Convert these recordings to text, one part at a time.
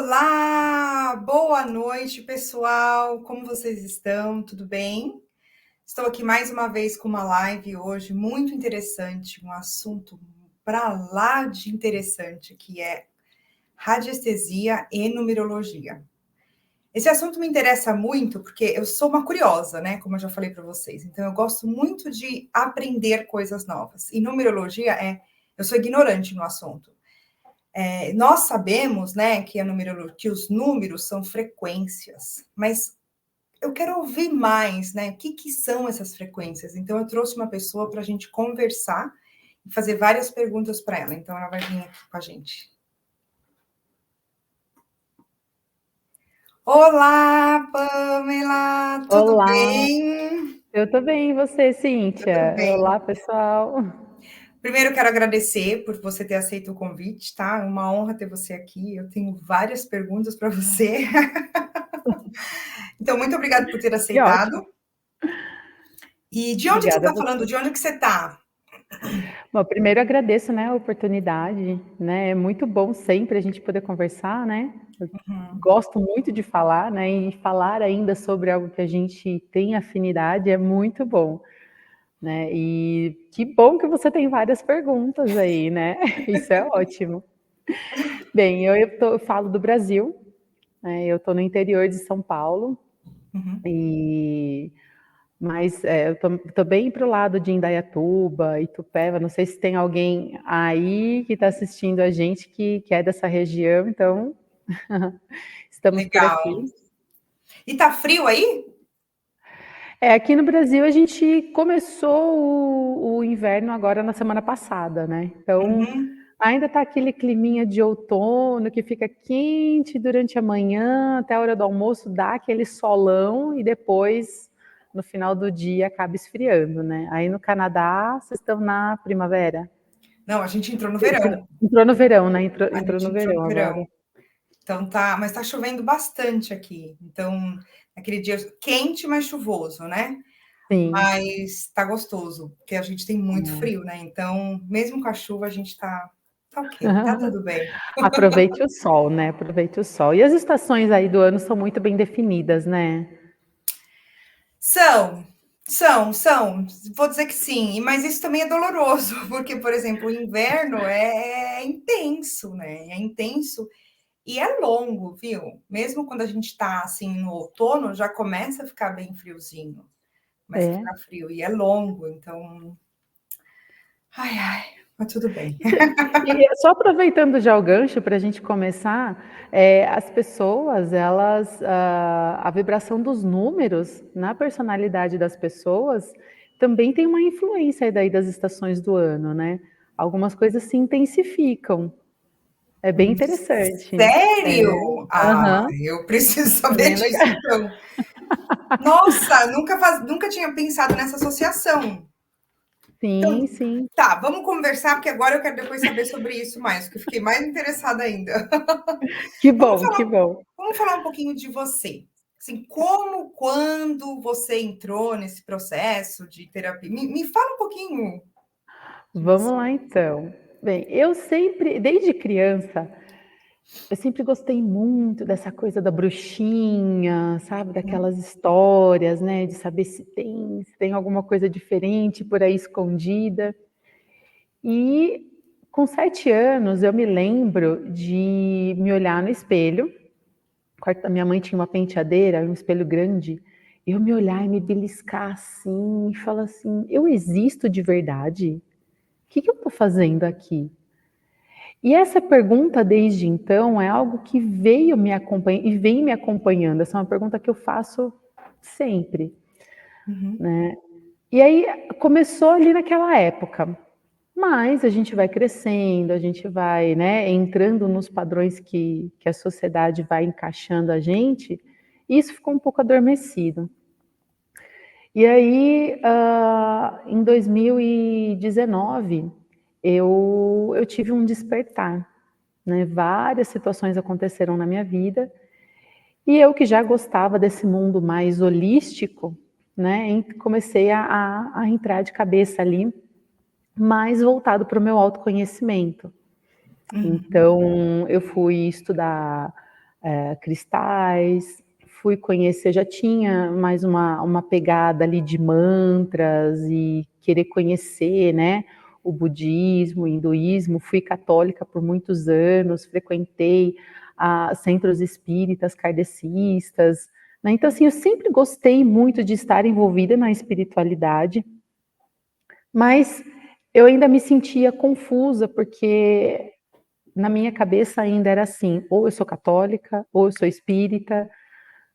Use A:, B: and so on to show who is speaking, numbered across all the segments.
A: Olá, boa noite, pessoal. Como vocês estão? Tudo bem? Estou aqui mais uma vez com uma live hoje muito interessante, um assunto para lá de interessante, que é radiestesia e numerologia. Esse assunto me interessa muito porque eu sou uma curiosa, né? Como eu já falei para vocês. Então, eu gosto muito de aprender coisas novas. E numerologia eu sou ignorante no assunto. Nós sabemos, né, que que os números são frequências, mas eu quero ouvir mais, né? O que são essas frequências? Então, eu trouxe uma pessoa para a gente conversar e fazer várias perguntas para ela. Então, ela vai vir aqui com a gente. Olá, Pamela, tudo
B: Olá,
A: bem?
B: eu tô bem, e você,
A: Tudo
B: Cíntia?
A: bem.
B: Olá, pessoal.
A: Primeiro, quero agradecer por você ter aceito o convite, tá? É uma honra ter você aqui. Eu tenho várias perguntas para você. Então, muito obrigada por ter
B: Que ótimo.
A: aceitado. E de onde que você
B: Obrigada a
A: está falando?
B: você.
A: De onde que você está?
B: Bom, primeiro agradeço, né, a oportunidade, né? É muito bom sempre a gente poder conversar, né? Eu gosto muito de falar, né? E falar ainda sobre algo que a gente tem afinidade é muito bom, né? E que bom que você tem várias perguntas aí, né? Isso é ótimo. Bem, eu falo do Brasil, né? Eu tô no interior de São Paulo
A: Uhum.
B: e Mas eu tô bem para o lado de Indaiatuba, Itupeva, não sei se tem alguém aí que está assistindo a gente que é dessa região, então estamos por
A: Legal.
B: aqui.
A: E tá frio aí?
B: Aqui no Brasil a gente começou o inverno agora na semana passada, né? Então
A: Uhum.
B: ainda está aquele climinha de outono que fica quente durante a manhã, até a hora do almoço dá aquele solão e depois no final do dia acaba esfriando, né? Aí no Canadá vocês estão na primavera?
A: Não, a gente entrou no verão.
B: Entrou no verão, né?
A: A
B: Entrou
A: gente
B: no
A: entrou
B: verão
A: no verão.
B: agora.
A: Então tá, mas tá chovendo bastante aqui. Então, aquele dia quente, mas chuvoso, né?
B: Sim.
A: Mas tá gostoso, porque a gente tem muito
B: É.
A: frio, né? Então, mesmo com a chuva, a gente tá ok, tá tudo bem.
B: Aproveite o sol, né? Aproveite o sol. E as estações aí do ano são muito bem definidas, né?
A: São, são. Vou dizer que sim, mas isso também é doloroso, porque, por exemplo, o inverno é intenso, né? É intenso e é longo, viu? Mesmo quando a gente está assim no outono, já começa a ficar bem friozinho, começa a
B: É.
A: ficar frio e é longo, então, ai, mas tudo bem.
B: E só aproveitando já o gancho para a gente começar, as pessoas, elas, a vibração dos números na personalidade das pessoas também tem uma influência aí daí das estações do ano, né? Algumas coisas se intensificam. É bem interessante. É.
A: Sério? Ah,
B: Aham.
A: eu preciso
B: É
A: saber
B: bem
A: disso,
B: legal.
A: então. Nossa, nunca tinha pensado nessa associação.
B: Sim,
A: Então,
B: sim.
A: tá, vamos conversar, porque agora eu quero depois saber sobre isso mais, porque eu fiquei mais interessada ainda.
B: Que
A: Vamos
B: bom, que
A: falar,
B: bom.
A: vamos falar um pouquinho de você. Assim, como, quando você entrou nesse processo de terapia? Me fala um pouquinho de
B: Vamos
A: você.
B: lá então. Bem, eu sempre, desde criança, eu sempre gostei muito dessa coisa da bruxinha, sabe, daquelas histórias, né, de saber se tem alguma coisa diferente por aí escondida. E com 7 anos eu me lembro de me olhar no espelho, o quarto da minha mãe tinha uma penteadeira, um espelho grande, e eu me olhar e me beliscar assim, e falar assim: "Eu existo de verdade? O que que eu estou fazendo aqui?". E essa pergunta desde então é algo que veio me acompanhando e vem me acompanhando, essa é uma pergunta que eu faço sempre,
A: Uhum.
B: né. E aí começou ali naquela época, mas a gente vai crescendo, a gente vai, né, entrando nos padrões que a sociedade vai encaixando a gente, e isso ficou um pouco adormecido. E aí, em 2019, eu tive um despertar, né, várias situações aconteceram na minha vida, e eu que já gostava desse mundo mais holístico, né, comecei a entrar de cabeça ali, mais voltado para o meu autoconhecimento.
A: Uhum.
B: Então, eu fui estudar cristais, fui conhecer, já tinha mais uma pegada ali de mantras e querer conhecer, né, o budismo, o hinduísmo, fui católica por muitos anos, frequentei centros espíritas, kardecistas, né, então assim, eu sempre gostei muito de estar envolvida na espiritualidade, mas eu ainda me sentia confusa, porque na minha cabeça ainda era assim, ou eu sou católica, ou eu sou espírita,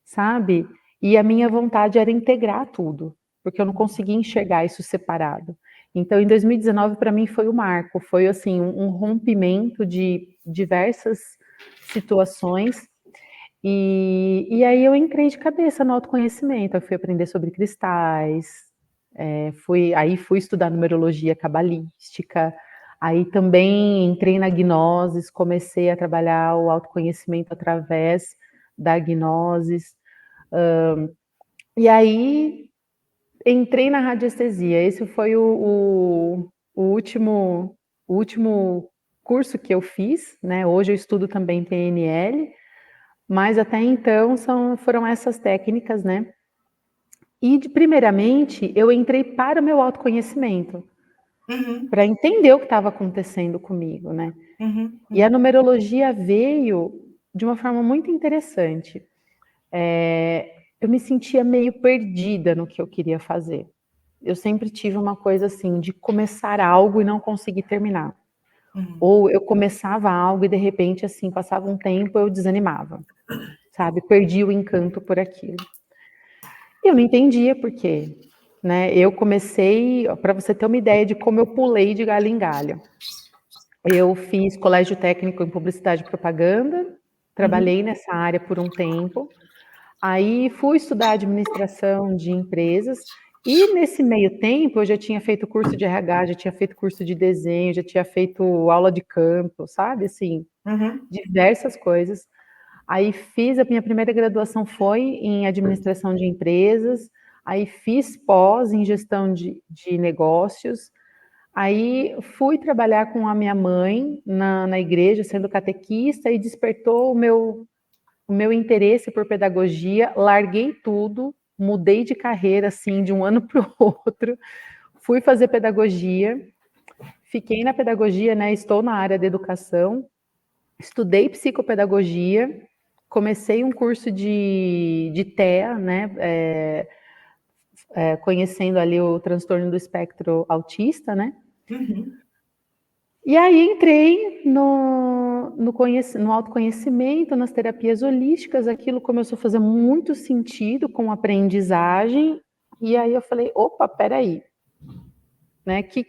B: sabe? E a minha vontade era integrar tudo, porque eu não conseguia enxergar isso separado. Então, em 2019, para mim foi o marco, foi assim, um rompimento de diversas situações, e aí eu entrei de cabeça no autoconhecimento, eu fui aprender sobre cristais, fui estudar numerologia cabalística, aí também entrei na gnoses, comecei a trabalhar o autoconhecimento através da gnoses, e aí entrei na radiestesia. Esse foi o último curso que eu fiz, né? Hoje eu estudo também PNL, mas até então foram essas técnicas, né? E primeiramente eu entrei para o meu autoconhecimento,
A: Uhum,
B: para entender o que estava acontecendo comigo, né?
A: uhum,
B: E a
A: uhum,
B: numerologia veio de uma forma muito interessante. Eu me sentia meio perdida no que eu queria fazer. Eu sempre tive uma coisa assim de começar algo e não conseguir terminar.
A: uhum.
B: Ou eu começava algo e de repente assim passava um tempo eu desanimava, sabe? Perdi o encanto por aquilo. E eu não entendia por quê, né? Eu comecei, para você ter uma ideia de como eu pulei de galho em galho. Eu fiz colégio técnico em publicidade e propaganda,
A: Uhum.
B: trabalhei nessa área por um tempo. Aí fui estudar administração de empresas e nesse meio tempo eu já tinha feito curso de RH, já tinha feito curso de desenho, já tinha feito aula de canto, sabe, assim,
A: Uhum.
B: diversas coisas. Aí fiz a minha primeira graduação foi em administração de empresas, aí fiz pós em gestão de negócios, aí fui trabalhar com a minha mãe na igreja, sendo catequista, e despertou o meu interesse por pedagogia, larguei tudo, mudei de carreira, assim, de um ano para o outro, fui fazer pedagogia, fiquei na pedagogia, né, estou na área da educação, estudei psicopedagogia, comecei um curso de TEA, né, conhecendo ali o transtorno do espectro autista, né,
A: Uhum.
B: e aí entrei no autoconhecimento, nas terapias holísticas, aquilo começou a fazer muito sentido com a aprendizagem, e aí eu falei: "Opa, espera aí, né, que"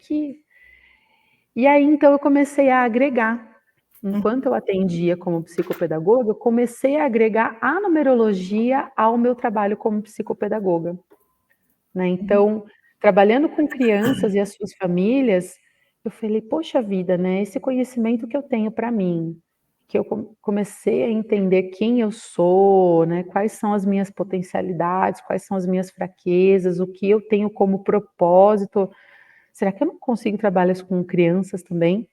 B: E aí então eu comecei a agregar. Enquanto
A: Uhum.
B: eu atendia como psicopedagoga, eu comecei a agregar a numerologia ao meu trabalho como psicopedagoga. Né,
A: Uhum.
B: então, trabalhando com crianças e as suas famílias, eu falei: "Poxa vida, né, esse conhecimento que eu tenho para mim, que eu comecei a entender quem eu sou, né, quais são as minhas potencialidades, quais são as minhas fraquezas, o que eu tenho como propósito, será que eu não consigo trabalhar isso com crianças também?".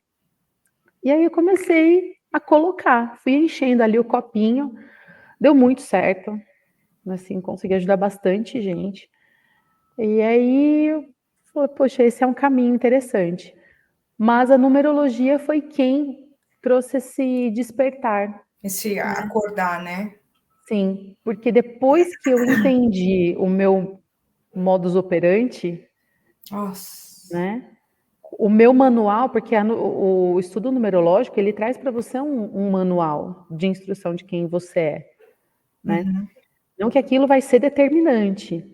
B: E aí eu comecei a colocar, fui enchendo ali o copinho, deu muito certo, assim, consegui ajudar bastante gente. E aí eu falei: "Poxa, esse é um caminho interessante". Mas a numerologia foi quem trouxe esse despertar,
A: Esse
B: né.
A: acordar, né?
B: Sim, porque depois que eu entendi o meu modus operandi,
A: Nossa.
B: né, o meu manual, porque o estudo numerológico, ele traz para você um manual de instrução de quem você é, né.
A: Uhum.
B: Não que aquilo vai ser determinante,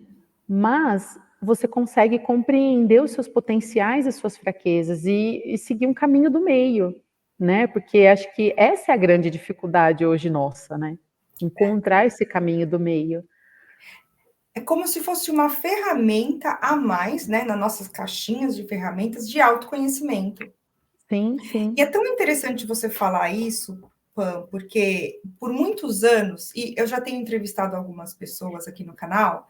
B: mas você consegue compreender os seus potenciais e suas fraquezas e seguir um caminho do meio, né, porque acho que essa é a grande dificuldade hoje nossa, né, encontrar esse caminho do meio.
A: É como se fosse uma ferramenta a mais, né, nas nossas caixinhas de ferramentas de autoconhecimento.
B: Sim,
A: E é
B: sim.
A: tão interessante você falar isso, Pam, porque por muitos anos, e eu já tenho entrevistado algumas pessoas aqui no canal,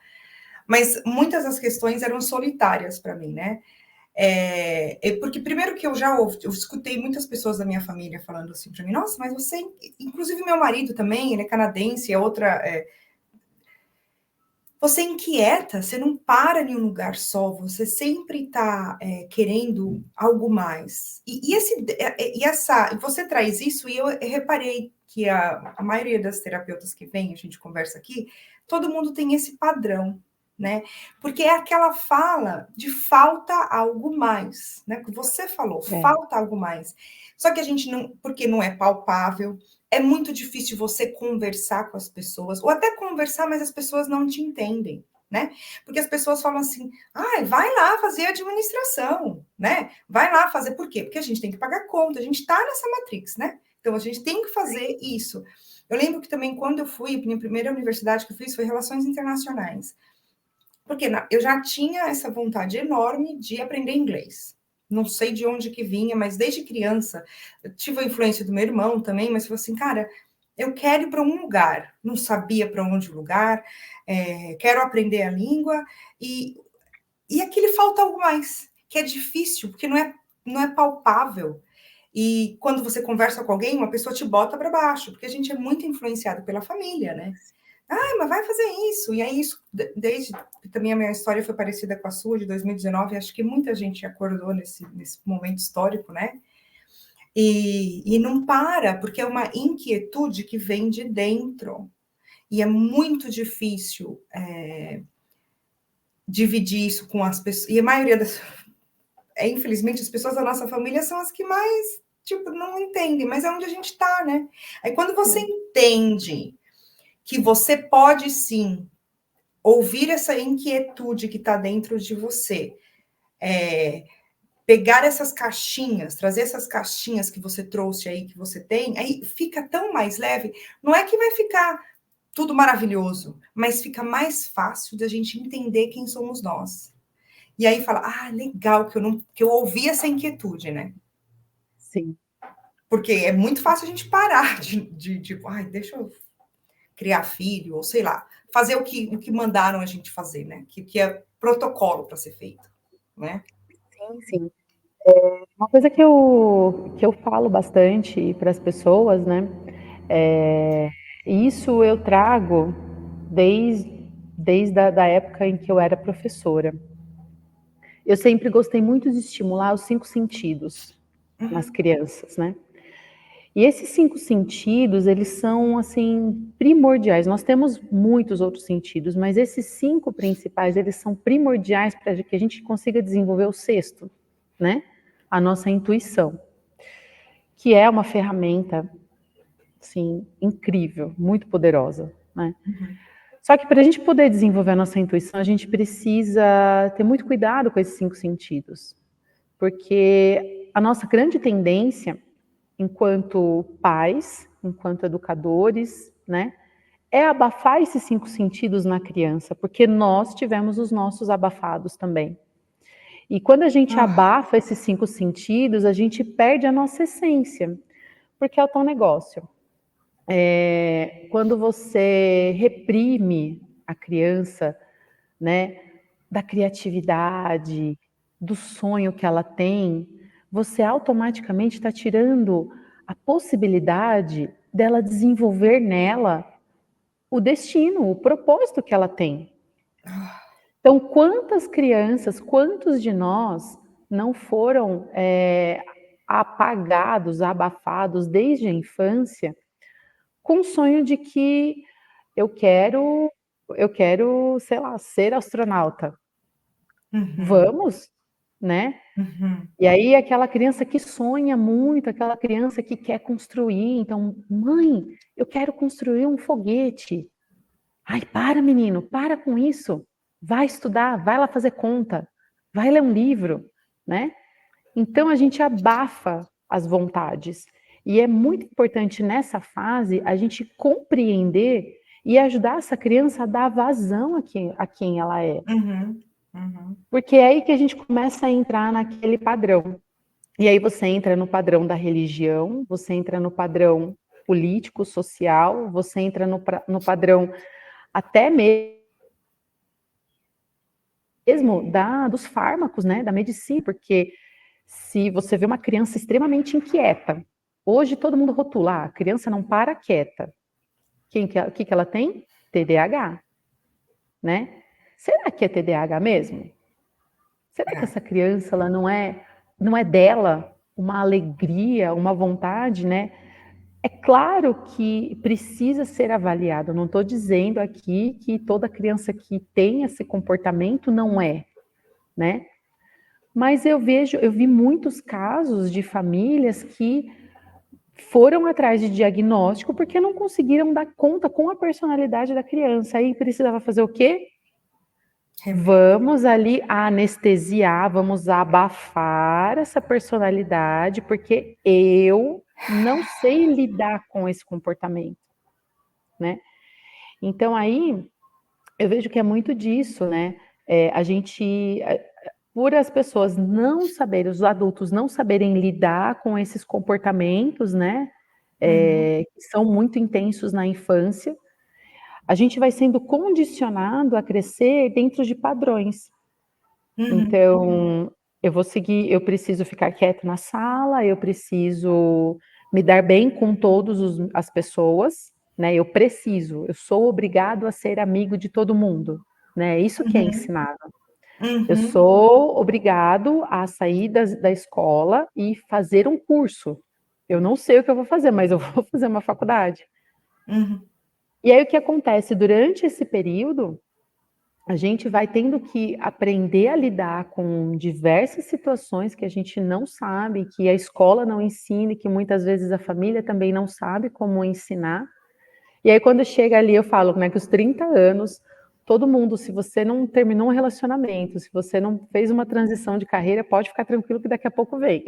A: mas muitas das questões eram solitárias para mim, né? Porque primeiro que eu escutei muitas pessoas da minha família falando assim para mim, nossa, mas você, inclusive meu marido também, ele é canadense, você inquieta, você não para em um lugar só, você sempre está querendo algo mais. E você traz isso, e eu reparei que a maioria das terapeutas que vem, a gente conversa aqui, todo mundo tem esse padrão, né? Porque é aquela fala de falta algo mais, né? Que você falou, falta algo mais. Só que a gente não, porque não é palpável, é muito difícil você conversar com as pessoas, ou até conversar, mas as pessoas não te entendem, né? Porque as pessoas falam assim, vai lá fazer administração, né? Vai lá fazer, por quê? Porque a gente tem que pagar conta, a gente está nessa matrix, né? Então a gente tem que fazer isso. Eu lembro que também quando eu fui, a minha primeira universidade que eu fiz foi Relações Internacionais. Porque eu já tinha essa vontade enorme de aprender inglês. Não sei de onde que vinha, mas desde criança eu tive a influência do meu irmão também, mas falou assim, cara, eu quero ir para um lugar, não sabia para onde o lugar, quero aprender a língua, e aqui lhe falta algo mais, que é difícil, porque não é palpável. E quando você conversa com alguém, uma pessoa te bota para baixo, porque a gente é muito influenciado pela família, né? Mas vai fazer isso. E aí, isso, desde também a minha história foi parecida com a sua, de 2019, acho que muita gente acordou nesse momento histórico, né? E não para, porque é uma inquietude que vem de dentro. E é muito difícil dividir isso com as pessoas. E a maioria das. Infelizmente, as pessoas da nossa família são as que mais, tipo, não entendem, mas é onde a gente está, né? Aí quando você entende que você pode sim ouvir essa inquietude que está dentro de você, pegar essas caixinhas, trazer essas caixinhas que você trouxe aí, que você tem, aí fica tão mais leve. Não é que vai ficar tudo maravilhoso, mas fica mais fácil da gente entender quem somos nós. E aí fala, legal que eu ouvi essa inquietude, né?
B: Sim.
A: Porque é muito fácil a gente parar deixa eu criar filho, ou sei lá, fazer o que mandaram a gente fazer, né? Que é protocolo para ser feito, né?
B: Sim, sim. Uma coisa que eu falo bastante para as pessoas, né? Isso eu trago desde a época em que eu era professora. Eu sempre gostei muito de estimular os 5 sentidos nas crianças, né? E esses 5 sentidos, eles são, assim, primordiais. Nós temos muitos outros sentidos, mas esses 5 principais, eles são primordiais para que a gente consiga desenvolver o sexto, né? A nossa intuição, que é uma ferramenta, assim, incrível, muito poderosa, né? Só que para a gente poder desenvolver a nossa intuição, a gente precisa ter muito cuidado com esses 5 sentidos, porque a nossa grande tendência enquanto pais, enquanto educadores, né, é abafar esses 5 sentidos na criança, porque nós tivemos os nossos abafados também. E quando a gente abafa esses 5 sentidos, a gente perde a nossa essência, porque é o tal negócio. Quando você reprime a criança, né, da criatividade, do sonho que ela tem, você automaticamente está tirando a possibilidade dela desenvolver nela o destino, o propósito que ela tem. Então, quantas crianças, quantos de nós não foram apagados, abafados desde a infância, com o sonho de que eu quero, sei lá, ser astronauta. Vamos, né? E aí aquela criança que sonha muito, aquela criança que quer construir, então, mãe, eu quero construir um foguete. Ai, para, menino, para com isso. Vai estudar, vai lá fazer conta, vai ler um livro, né? Então a gente abafa as vontades. E é muito importante nessa fase a gente compreender e ajudar essa criança a dar vazão a quem ela é. Porque é aí que a gente começa a entrar naquele padrão. E aí você entra no padrão da religião, você entra no padrão político, social, você entra no padrão até mesmo mesmo dos fármacos, né, da medicina, porque se você vê uma criança extremamente inquieta, hoje todo mundo rotula, a criança não para quieta. O que que ela tem? TDAH, né? Será que é TDAH mesmo? Será que essa criança ela não é dela uma alegria, uma vontade, né? É claro que precisa ser avaliado. Eu não estou dizendo aqui que toda criança que tem esse comportamento não é, né? Mas eu vi muitos casos de famílias que foram atrás de diagnóstico porque não conseguiram dar conta com a personalidade da criança. Aí precisava fazer o quê? Vamos ali anestesiar, vamos abafar essa personalidade, porque eu não sei lidar com esse comportamento, né? Então aí eu vejo que é muito disso, né? Por as pessoas não saberem, os adultos não saberem lidar com esses comportamentos, né? Que são muito intensos na infância, a gente vai sendo condicionado a crescer dentro de padrões. Então, eu preciso ficar quieto na sala, eu preciso me dar bem com todas as pessoas, né? Eu sou obrigado a ser amigo de todo mundo, né? Isso que é ensinado. Eu sou obrigado a sair da escola e fazer um curso. Eu não sei o que eu vou fazer, mas eu vou fazer uma faculdade. E aí o que acontece durante esse período? A gente vai tendo que aprender a lidar com diversas situações que a gente não sabe, que a escola não ensina, e que muitas vezes a família também não sabe como ensinar. E aí quando chega ali, eu falo, né, que os 30 anos, todo mundo, se você não terminou um relacionamento, se você não fez uma transição de carreira, pode ficar tranquilo que daqui a pouco vem.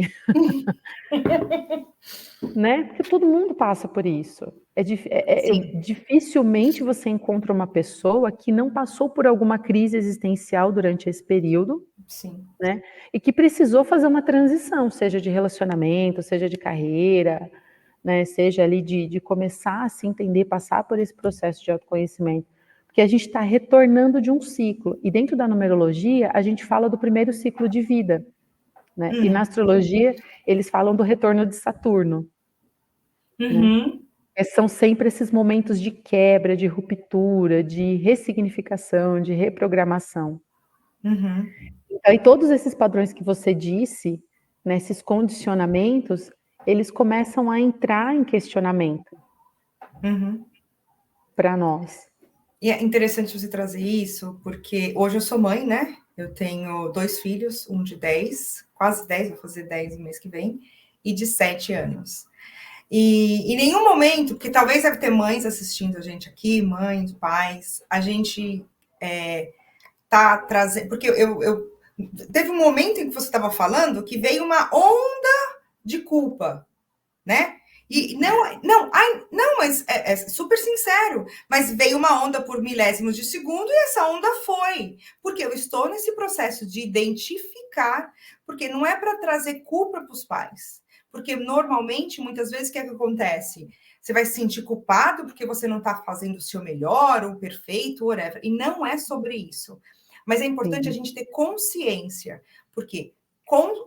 B: Né? Porque todo mundo passa por isso. Dificilmente você encontra uma pessoa que não passou por alguma crise existencial durante esse período,
A: Sim.
B: né? E que precisou fazer uma transição, seja de relacionamento, seja de carreira, né? Seja ali de começar a se entender, passar por esse processo de autoconhecimento. Porque a gente está retornando de um ciclo. E dentro da numerologia, a gente fala do primeiro ciclo de vida, né? E na astrologia, eles falam do retorno de Saturno. Né? São sempre esses momentos de quebra, de ruptura, de ressignificação, de reprogramação. Então, e todos esses padrões que você disse, né, esses condicionamentos, eles começam a entrar em questionamento para nós.
A: E é interessante você trazer isso, porque hoje eu sou mãe, né? Eu tenho 2 filhos, um de 10, quase 10, vou fazer 10 no mês que vem, e de 7 anos. E em nenhum momento, porque talvez deve ter mães assistindo a gente aqui, mães, pais, a gente tá trazendo. Porque teve um momento em que você estava falando que veio uma onda de culpa, né? E mas é super sincero, mas veio uma onda por milésimos de segundo e essa onda foi, porque eu estou nesse processo de identificar, porque não é para trazer culpa para os pais, porque normalmente, muitas vezes, o que é que acontece? Você vai se sentir culpado porque você não está fazendo o seu melhor, ou perfeito, whatever, e não é sobre isso. Mas é importante a gente ter consciência, porque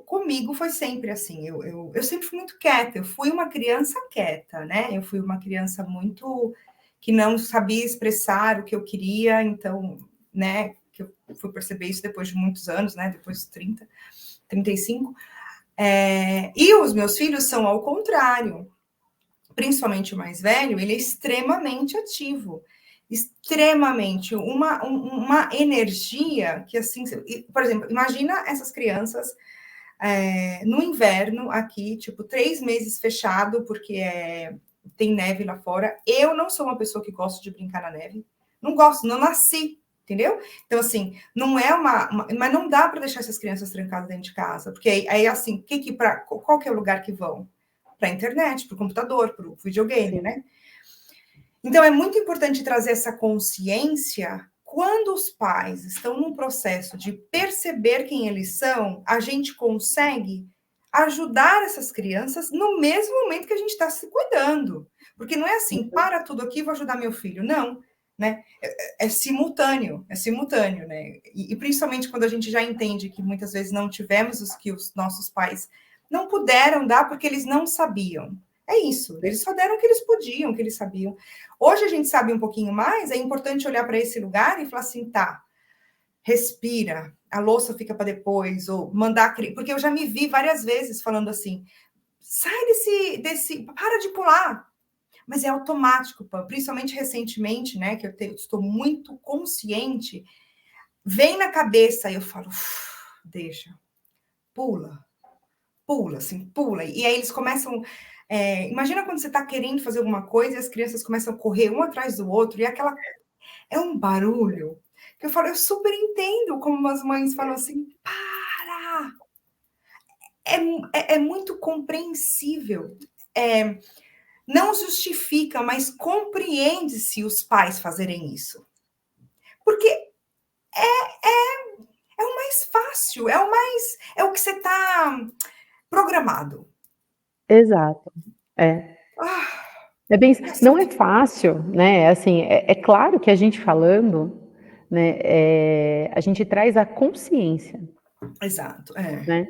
A: comigo foi sempre assim. Eu sempre fui muito quieta, eu fui uma criança quieta, né? Eu fui uma criança muito que não sabia expressar o que eu queria, então, né? Que eu fui perceber isso depois de muitos anos, né? Depois de 30, 35. E os meus filhos são ao contrário. Principalmente o mais velho, ele é extremamente ativo. Extremamente. Uma energia que, assim... Por exemplo, imagina essas crianças no inverno aqui, tipo, 3 meses fechado, porque tem neve lá fora. Eu não sou uma pessoa que gosta de brincar na neve. Não gosto, não nasci, entendeu? Então, assim, não é mas não dá para deixar essas crianças trancadas dentro de casa, porque aí assim, qual que é o lugar que vão? Para a internet, para o computador, para o videogame, né? Então, é muito importante trazer essa consciência. Quando os pais estão num processo de perceber quem eles são, a gente consegue ajudar essas crianças no mesmo momento que a gente está se cuidando. Porque não é assim, para tudo aqui, vou ajudar meu filho. Não. né? É simultâneo, né? E principalmente quando a gente já entende que muitas vezes não tivemos os que os nossos pais não puderam dar porque eles não sabiam. É isso, eles só deram o que eles podiam, o que eles sabiam. Hoje a gente sabe um pouquinho mais, é importante olhar para esse lugar e falar assim, tá, respira, a louça fica para depois, ou mandar. Porque eu já me vi várias vezes falando assim: sai para de pular. Mas é automático, principalmente recentemente, né? Que estou muito consciente, vem na cabeça e eu falo, deixa, pula, pula, assim, pula. E aí eles começam. Imagina quando você está querendo fazer alguma coisa e as crianças começam a correr um atrás do outro, e aquela. É um barulho que eu falo, eu super entendo como as mães falam assim, para! É muito compreensível. Não justifica, mas compreende-se os pais fazerem isso. Porque é o mais fácil, é o que você está programado.
B: Exato.
A: Ah,
B: É bem,
A: é
B: não é
A: sobre...
B: fácil, né? Assim, é claro que a gente falando, né, a gente traz a consciência,
A: Exato,
B: né?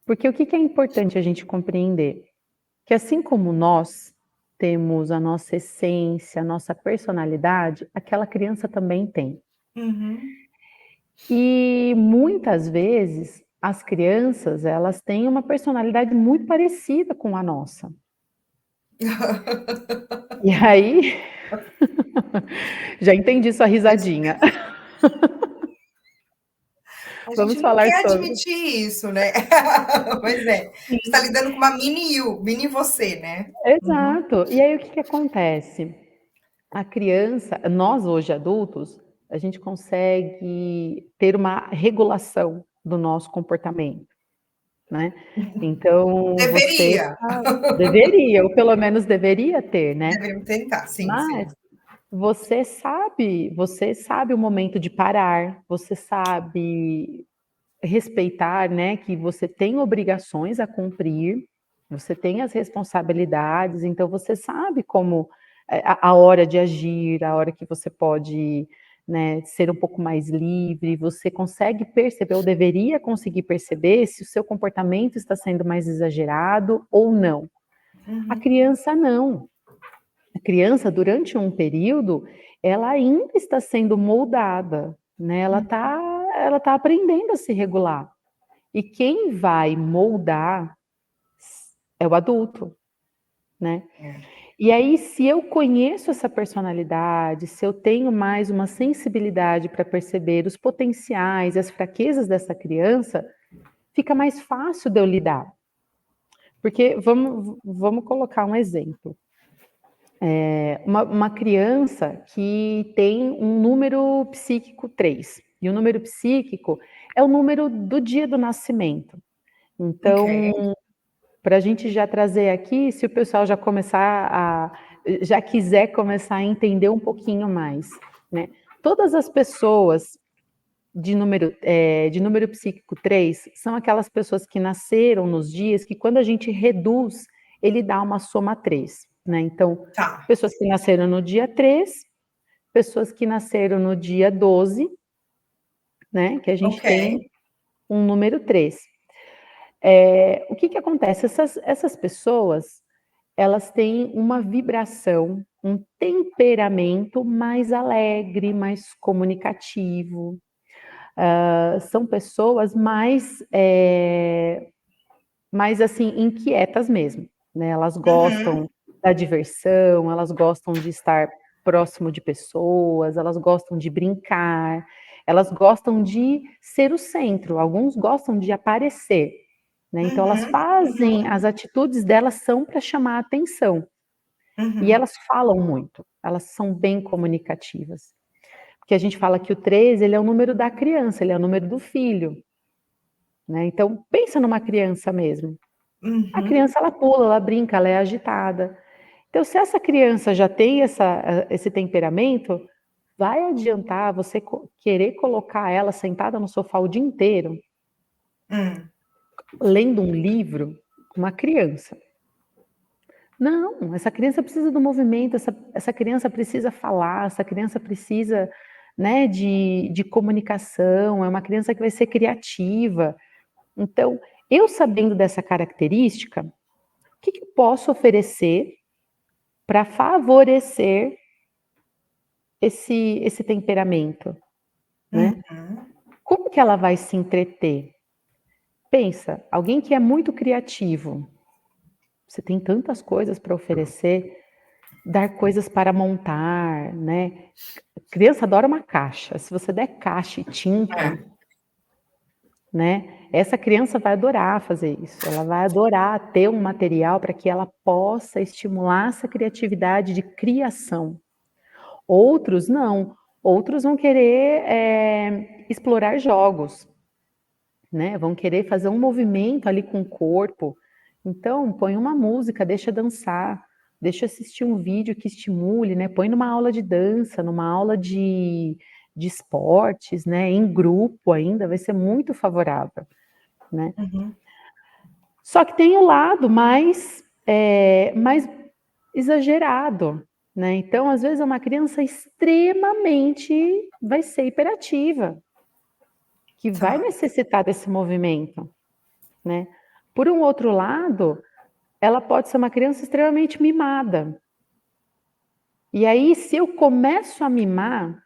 B: Porque o que que é importante a gente compreender? Que assim como nós temos a nossa essência, a nossa personalidade, aquela criança também tem.
A: Uhum.
B: E muitas vezes as crianças, elas têm uma personalidade muito parecida com a nossa. E aí, já entendi sua risadinha.
A: A gente
B: Vamos
A: não
B: falar
A: quer
B: sobre.
A: admitir isso, né? Pois é. Você está lidando com uma mini you, mini você, né? Uhum.
B: Exato. E aí o que que acontece? A criança, nós hoje adultos, a gente consegue ter uma regulação do nosso comportamento, né? Então você
A: Deveria.
B: deveria, ou pelo menos deveria ter, né?
A: Deveríamos tentar, sim,
B: Mas
A: sim.
B: você sabe o momento de parar, você sabe respeitar, né, que você tem obrigações a cumprir, você tem as responsabilidades, então você sabe como a hora de agir, a hora que você pode, né, ser um pouco mais livre, você consegue perceber, ou deveria conseguir perceber, se o seu comportamento está sendo mais exagerado ou não. A
A: Uhum.
B: criança não. A criança, durante um período, ela ainda está sendo moldada, né? Ela tá aprendendo a se regular. E quem vai moldar é o adulto, né?
A: É.
B: E aí, se eu conheço essa personalidade, se eu tenho mais uma sensibilidade para perceber os potenciais, as fraquezas dessa criança, fica mais fácil de eu lidar. Porque vamos colocar um exemplo. Uma criança que tem um número psíquico 3, e o número psíquico é o número do dia do nascimento.
A: Ok.
B: Então, para a gente já trazer aqui, se o pessoal já quiser começar a entender um pouquinho mais, né? Todas as pessoas de número psíquico 3 são aquelas pessoas que nasceram nos dias que, quando a gente reduz, ele dá uma soma 3, né? Então,
A: Tá.
B: pessoas que nasceram no dia 3, pessoas que nasceram no dia 12, né? Que a gente
A: Ok.
B: tem um número 3. O que que acontece? Essas pessoas, elas têm uma vibração, um temperamento mais alegre, mais comunicativo. São pessoas mais assim, inquietas mesmo, né? Elas
A: Uhum.
B: gostam da diversão, elas gostam de estar próximo de pessoas, elas gostam de brincar, elas gostam de ser o centro, alguns gostam de aparecer, né? Então elas
A: Uhum.
B: fazem, as atitudes delas são para chamar a atenção. E
A: Uhum.
B: elas falam muito, elas são bem comunicativas. Porque a gente fala que o 13, ele é o número da criança, ele é o número do filho, né? Então pensa numa criança mesmo. A
A: Uhum.
B: criança, ela pula, ela brinca, ela é agitada. Então, se essa criança já tem esse temperamento, vai adiantar você querer colocar ela sentada no sofá o dia inteiro,
A: Hum.
B: lendo um livro, com uma criança. Não, essa criança precisa do movimento, essa criança precisa falar, essa criança precisa, né, de comunicação, é uma criança que vai ser criativa. Então, eu sabendo dessa característica, o que que eu posso oferecer para favorecer esse temperamento, né?
A: Uhum.
B: Como que ela vai se entreter? Pensa, alguém que é muito criativo, você tem tantas coisas para oferecer, dar coisas para montar, né? Criança adora uma caixa. Se você der caixa e tinta,
A: É.
B: né? Essa criança vai adorar fazer isso. Ela vai adorar ter um material para que ela possa estimular essa criatividade de criação. Outros não. Outros vão querer explorar jogos, né? Vão querer fazer um movimento ali com o corpo. Então, põe uma música, deixa dançar, deixa assistir um vídeo que estimule, né? Põe numa aula de dança, numa aula de esportes, né? Em grupo ainda, vai ser muito favorável, né?
A: Uhum.
B: Só que tem o lado mais exagerado, né? Então, às vezes, é uma criança extremamente vai ser hiperativa, que vai
A: Tá.
B: necessitar desse movimento, né? Por um outro lado, ela pode ser uma criança extremamente mimada. E aí, se eu começo a mimar,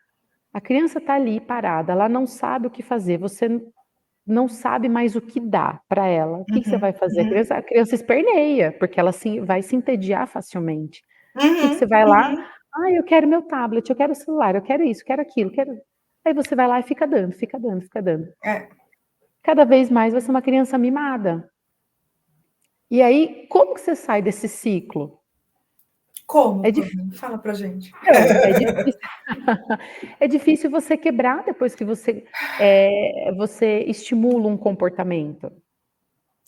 B: a criança está ali parada, ela não sabe o que fazer, você não sabe mais o que dar para ela. O que que você
A: Uhum.
B: vai fazer?
A: Uhum.
B: A criança esperneia, porque ela vai se entediar facilmente. O que que você
A: Uhum.
B: vai lá?
A: Uhum.
B: "Ah, eu quero meu tablet, eu quero o celular, eu quero isso, quero aquilo, quero". Aí você vai lá e fica dando, fica dando, fica dando.
A: É.
B: Cada vez mais vai ser uma criança mimada. E aí, como que você sai desse ciclo?
A: Como,
B: É difícil.
A: Cami? Fala pra gente.
B: Então, é difícil é difícil você quebrar depois que você estimula um comportamento,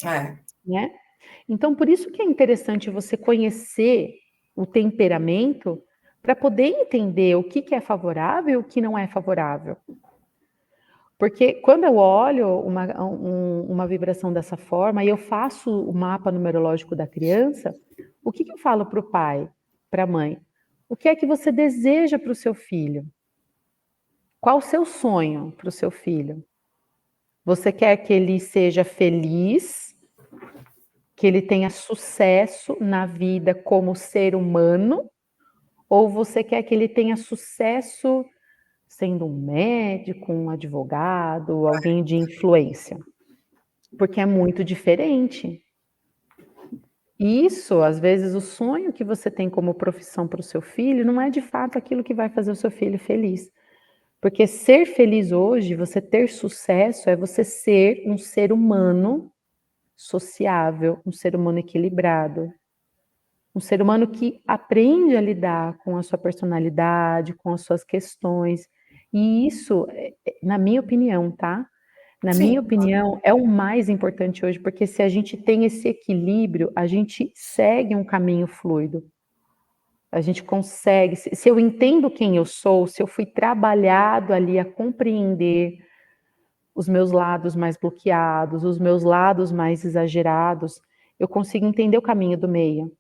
A: É.
B: né. Então por isso que é interessante você conhecer o temperamento, para poder entender o que que é favorável e o que não é favorável. Porque quando eu olho uma vibração dessa forma e eu faço o mapa numerológico da criança, o que que eu falo para o pai, para a mãe? O que é que você deseja para o seu filho? Qual o seu sonho para o seu filho? Você quer que ele seja feliz, que ele tenha sucesso na vida como ser humano, ou você quer que ele tenha sucesso sendo um médico, um advogado, alguém de influência? Porque é muito diferente. E isso, às vezes, o sonho que você tem como profissão para o seu filho não é de fato aquilo que vai fazer o seu filho feliz. Porque ser feliz hoje, você ter sucesso, é você ser um ser humano sociável, um ser humano equilibrado, um ser humano que aprende a lidar com a sua personalidade, com as suas questões. E isso, na minha opinião, tá? Na minha
A: Sim.
B: opinião, é o mais importante hoje, porque se a gente tem esse equilíbrio, a gente segue um caminho fluido. A gente consegue, se eu entendo quem eu sou, se eu fui trabalhado ali a compreender os meus lados mais bloqueados, os meus lados mais exagerados, eu consigo entender o caminho do meio.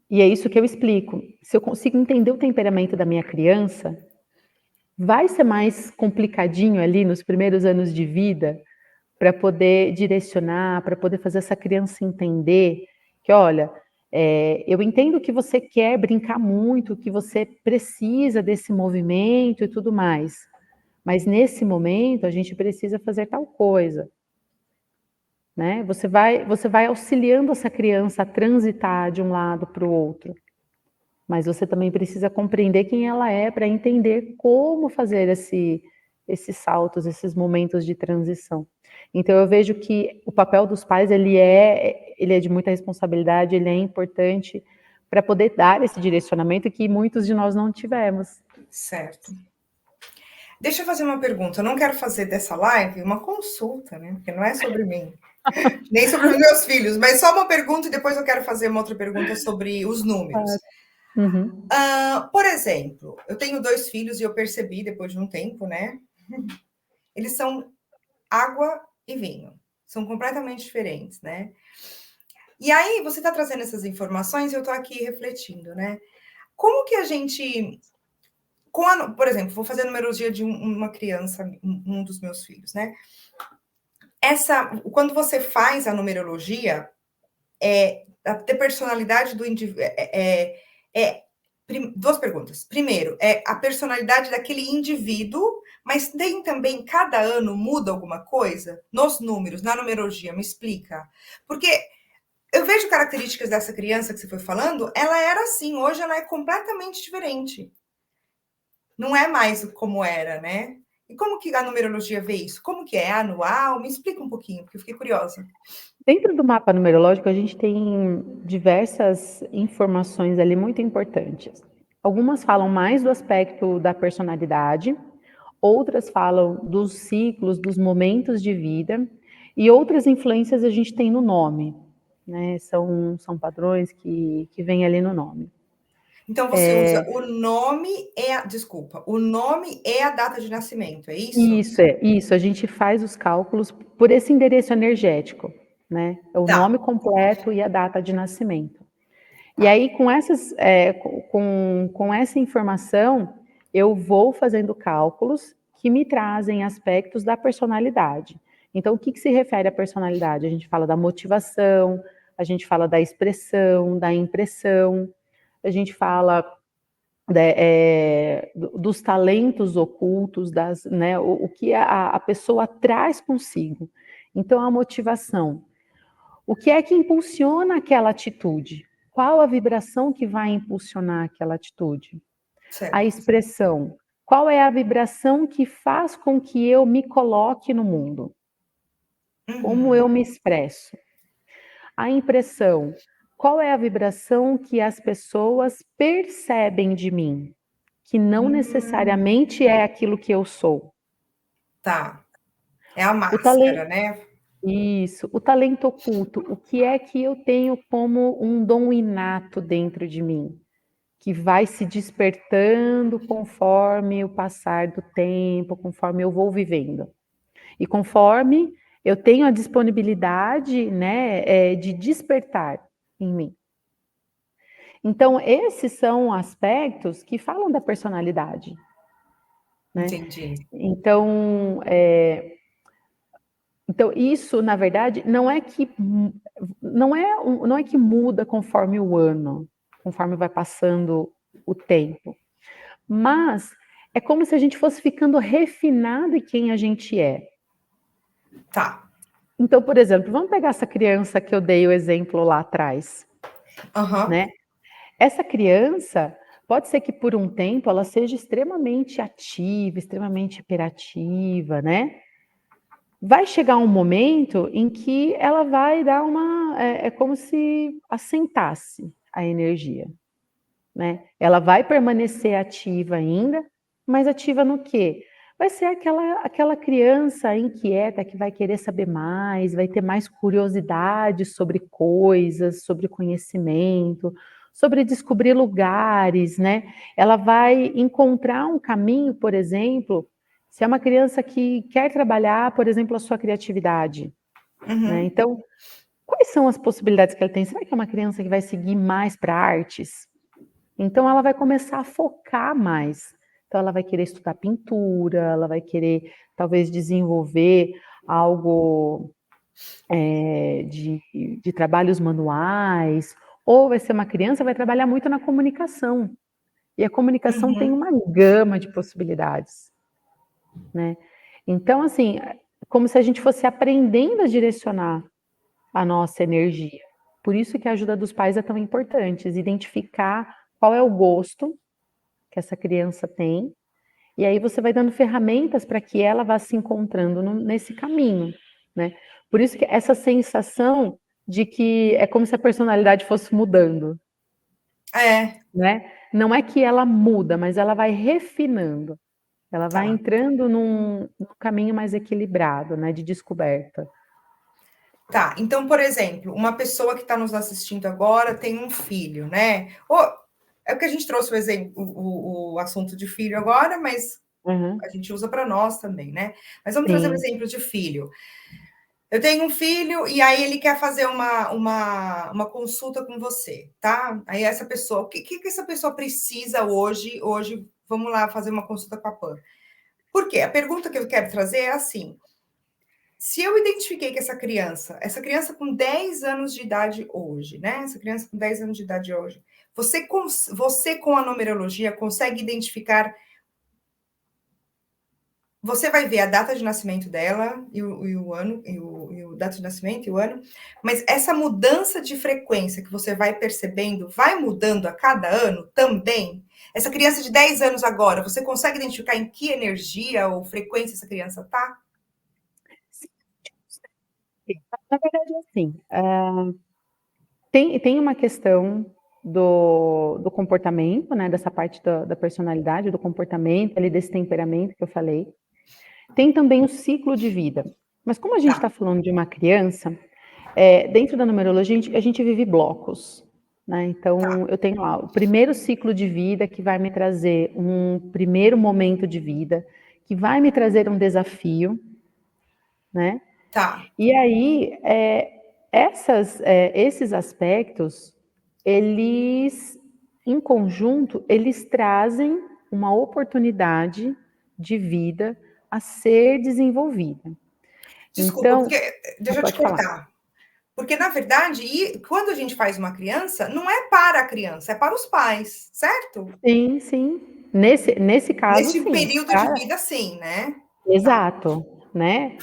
B: E é isso que eu explico. Se eu consigo entender o temperamento da minha criança, vai ser mais complicadinho ali nos primeiros anos de vida, para poder direcionar, para poder fazer essa criança entender que, olha, eu entendo que você quer brincar muito, que você precisa desse movimento e tudo mais, mas nesse momento a gente precisa fazer tal coisa, né? Você vai auxiliando essa criança a transitar de um lado para o outro, mas você também precisa compreender quem ela é para entender como fazer esses saltos, esses momentos de transição. Então eu vejo que o papel dos pais ele é de muita responsabilidade, ele é importante para poder dar esse direcionamento que muitos de nós não tivemos.
A: Certo. Deixa eu fazer uma pergunta. Eu não quero fazer dessa live uma consulta, né? Porque não é sobre mim, nem sobre os meus filhos, mas só uma pergunta e depois eu quero fazer uma outra pergunta sobre os
B: Claro.
A: números.
B: Uhum.
A: Por exemplo, eu tenho 2 filhos e eu percebi depois de um tempo, né, eles são água e vinho, são completamente diferentes, né. E aí, você está trazendo essas informações e eu estou aqui refletindo, né? Como que a gente, por exemplo, vou fazer a numerologia de uma criança, um dos meus filhos, né? Quando você faz a numerologia, a ter personalidade do indivíduo. Duas perguntas. Primeiro, é a personalidade daquele indivíduo, mas tem também, cada ano muda alguma coisa? Nos números, na numerologia, me explica. Porque eu vejo características dessa criança que você foi falando, ela era assim, hoje ela é completamente diferente. Não é mais como era, né? E como que a numerologia vê isso? Como que é? Anual? Me explica um pouquinho, porque eu fiquei curiosa.
B: Dentro do mapa numerológico, a gente tem diversas informações ali muito importantes. Algumas falam mais do aspecto da personalidade, outras falam dos ciclos, dos momentos de vida, e outras influências a gente tem no nome, né? São padrões que vêm ali no nome.
A: Então você usa o nome desculpa, o nome e a data de nascimento, é isso?
B: Isso, a gente faz os cálculos por esse endereço energético, né? É o
A: Tá,
B: nome completo e a data de nascimento. E
A: tá.
B: aí, com essa informação, eu vou fazendo cálculos que me trazem aspectos da personalidade. Então, o que se refere à personalidade? A gente fala da motivação, a gente fala da expressão, da impressão, a gente fala dos talentos ocultos, né, o que a pessoa traz consigo. Então, a motivação. O que é que impulsiona aquela atitude? Qual a vibração que vai impulsionar aquela atitude? A
A: Certo.
B: expressão. Qual é a vibração que faz com que eu me coloque no mundo? Como eu
A: Uhum,
B: me expresso? A impressão. Qual é a vibração que as pessoas percebem de mim? Que não necessariamente é aquilo que eu sou.
A: tá. É a
B: O talento.
A: máscara, né?
B: Isso, o talento oculto, o que é que eu tenho como um dom inato dentro de mim, que vai se despertando conforme o passar do tempo, conforme eu vou vivendo. E conforme eu tenho a disponibilidade, né, de despertar em mim. Então, esses são aspectos que falam da personalidade, né?
A: Entendi.
B: Então, isso, na verdade, não é que muda conforme o ano, conforme vai passando o tempo, mas é como se a gente fosse ficando refinado em quem a gente é.
A: Tá.
B: Então, por exemplo, vamos pegar essa criança que eu dei o exemplo lá atrás,
A: Aham.
B: né? Essa criança pode ser que por um tempo ela seja extremamente ativa, extremamente hiperativa, né? Vai chegar um momento em que ela vai dar é como se assentasse a energia, né. Ela vai permanecer ativa ainda, mas ativa no quê? Vai ser aquela criança inquieta que vai querer saber mais, vai ter mais curiosidade sobre coisas, sobre conhecimento, sobre descobrir lugares, né. Ela vai encontrar um caminho, por exemplo, se é uma criança que quer trabalhar, por exemplo, a sua criatividade, né.
A: Uhum.
B: Então, quais são as possibilidades que ela tem? Será que é uma criança que vai seguir mais para artes? Então ela vai começar a focar mais. Então ela vai querer estudar pintura, ela vai querer talvez desenvolver algo, de trabalhos manuais, ou vai ser uma criança, vai trabalhar muito na comunicação. E a comunicação tem
A: Uhum.
B: uma gama de possibilidades, né. Então assim, como se a gente fosse aprendendo a direcionar a nossa energia. Por isso que a ajuda dos pais é tão importante, identificar qual é o gosto que essa criança tem, e aí você vai dando ferramentas para que ela vá se encontrando nesse caminho, né. Por isso que essa sensação de que é como se a personalidade fosse mudando,
A: É,
B: né. Não é que ela muda, mas ela vai refinando, ela vai
A: tá.
B: entrando num caminho mais equilibrado, né, de descoberta.
A: Tá. Então, por exemplo, uma pessoa que está nos assistindo agora tem um filho, né? É o que a gente trouxe o exemplo, o assunto de filho agora, mas
B: Aham,
A: a gente usa para nós também, né? Mas vamos trazer um
B: sim.
A: exemplo de filho. Eu tenho um filho e aí ele quer fazer uma consulta com você, tá? Aí essa pessoa, o que essa pessoa precisa hoje? Hoje, vamos lá fazer uma consulta com a Pan. Por quê? A pergunta que eu quero trazer é assim: se eu identifiquei que essa criança com 10 anos de idade hoje, né? Essa criança com 10 anos de idade hoje, você com a numerologia consegue identificar. Você vai ver a data de nascimento dela e o ano, e o data de nascimento e o ano, mas essa mudança de frequência que você vai percebendo, vai mudando a cada ano também? Essa criança de 10 anos agora, você consegue identificar em que energia ou frequência essa criança está?
B: Na verdade, assim, tem uma questão do comportamento, né, dessa parte da personalidade, do comportamento, ali, desse temperamento que eu falei. Tem também o ciclo de vida. Mas como a gente
A: Tá,
B: está falando de uma criança, dentro da numerologia a gente vive blocos, né?
A: tá,
B: Então eu tenho lá o primeiro ciclo de vida que vai me trazer um primeiro momento de vida, que vai me trazer um desafio, né?
A: tá.
B: E aí, esses aspectos, eles, em conjunto, eles trazem uma oportunidade de vida a ser desenvolvida.
A: Desculpa,
B: Então,
A: porque deixa eu te
B: pode falar.
A: cortar. Porque, na verdade, quando a gente faz uma criança, não é para a criança, é para os pais, certo?
B: Sim, sim. Nesse caso,
A: Nesse
B: sim.
A: período de
B: Tá?
A: vida, sim, né? Tá.
B: Exato, né?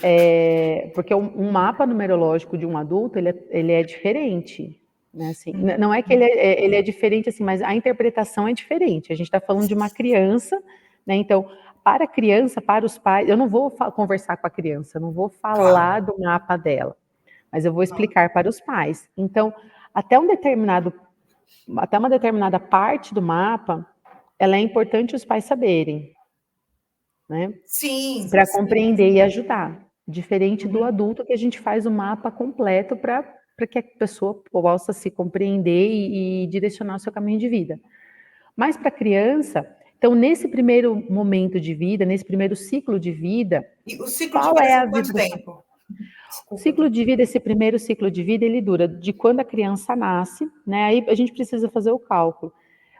B: Porque um mapa numerológico de um adulto, ele é diferente, né? Assim, não é que ele é diferente, assim, mas a interpretação é diferente. A gente está falando de uma criança, né? Então, para a criança, para os pais, eu não vou conversar com a criança, eu não vou
A: Claro.
B: falar do mapa dela, mas eu vou explicar para os pais. Então, até até uma determinada parte do mapa, ela é importante os pais saberem, né?
A: Sim,
B: Para
A: sim.
B: compreender e ajudar. Diferente do
A: Uhum.
B: adulto, que a gente faz o mapa completo para que a pessoa possa se compreender e direcionar o seu caminho de vida. Mas para a criança, então, nesse primeiro momento de vida, nesse primeiro ciclo de vida,
A: E o ciclo de
B: qual
A: vida
B: é a
A: são quanto
B: vibração?
A: tempo?
B: O
A: Desculpa.
B: ciclo de vida, esse primeiro ciclo de vida, ele dura de quando a criança nasce, né? Aí a gente precisa fazer o cálculo.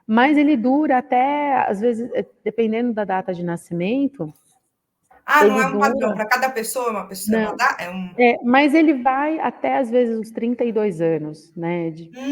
B: Mas ele dura até, às vezes, dependendo da data de nascimento,
A: Ah, não
B: ele
A: é um padrão.
B: dura.
A: Para cada pessoa é uma pessoa,
B: Não,
A: é um.
B: mas ele vai até às vezes uns 32 anos, né?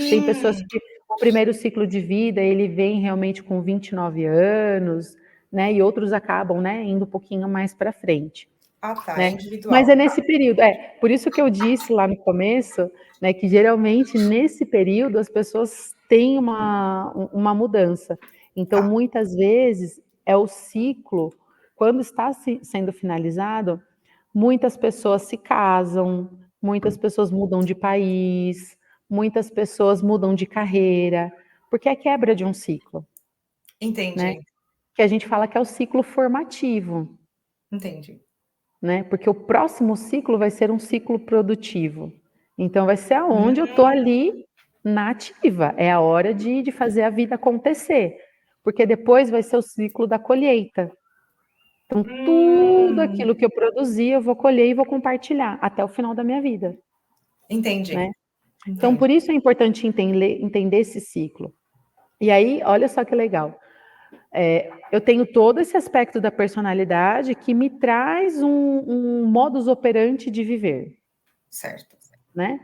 B: Tem pessoas
A: Hum,
B: que o primeiro ciclo de vida ele vem realmente com 29 anos, né? E outros acabam, né, indo um pouquinho mais para frente,
A: ah, tá. É
B: né? Mas
A: individual.
B: é nesse período, por isso que eu disse lá no começo, né, que geralmente nesse período as pessoas têm uma mudança. Então,
A: Tá.
B: muitas vezes é o ciclo, quando está sendo finalizado, muitas pessoas se casam, muitas pessoas mudam de país, muitas pessoas mudam de carreira, porque é quebra de um ciclo, né?
A: Entendi.
B: Que a gente fala que é o ciclo formativo,
A: Entendi.
B: né? Porque o próximo ciclo vai ser um ciclo produtivo. Então vai ser aonde eu tô
A: Hum,
B: ali na ativa, é a hora de fazer a vida acontecer, porque depois vai ser o ciclo da colheita. Então tudo
A: hum,
B: aquilo que eu produzi, eu vou colher e vou compartilhar até o final da minha vida, né?
A: entendi.
B: Então,
A: Entendi.
B: por isso é importante entender esse ciclo. E aí, olha só que legal. Eu tenho todo esse aspecto da personalidade que me traz um modus operandi de viver,
A: Certo.
B: né?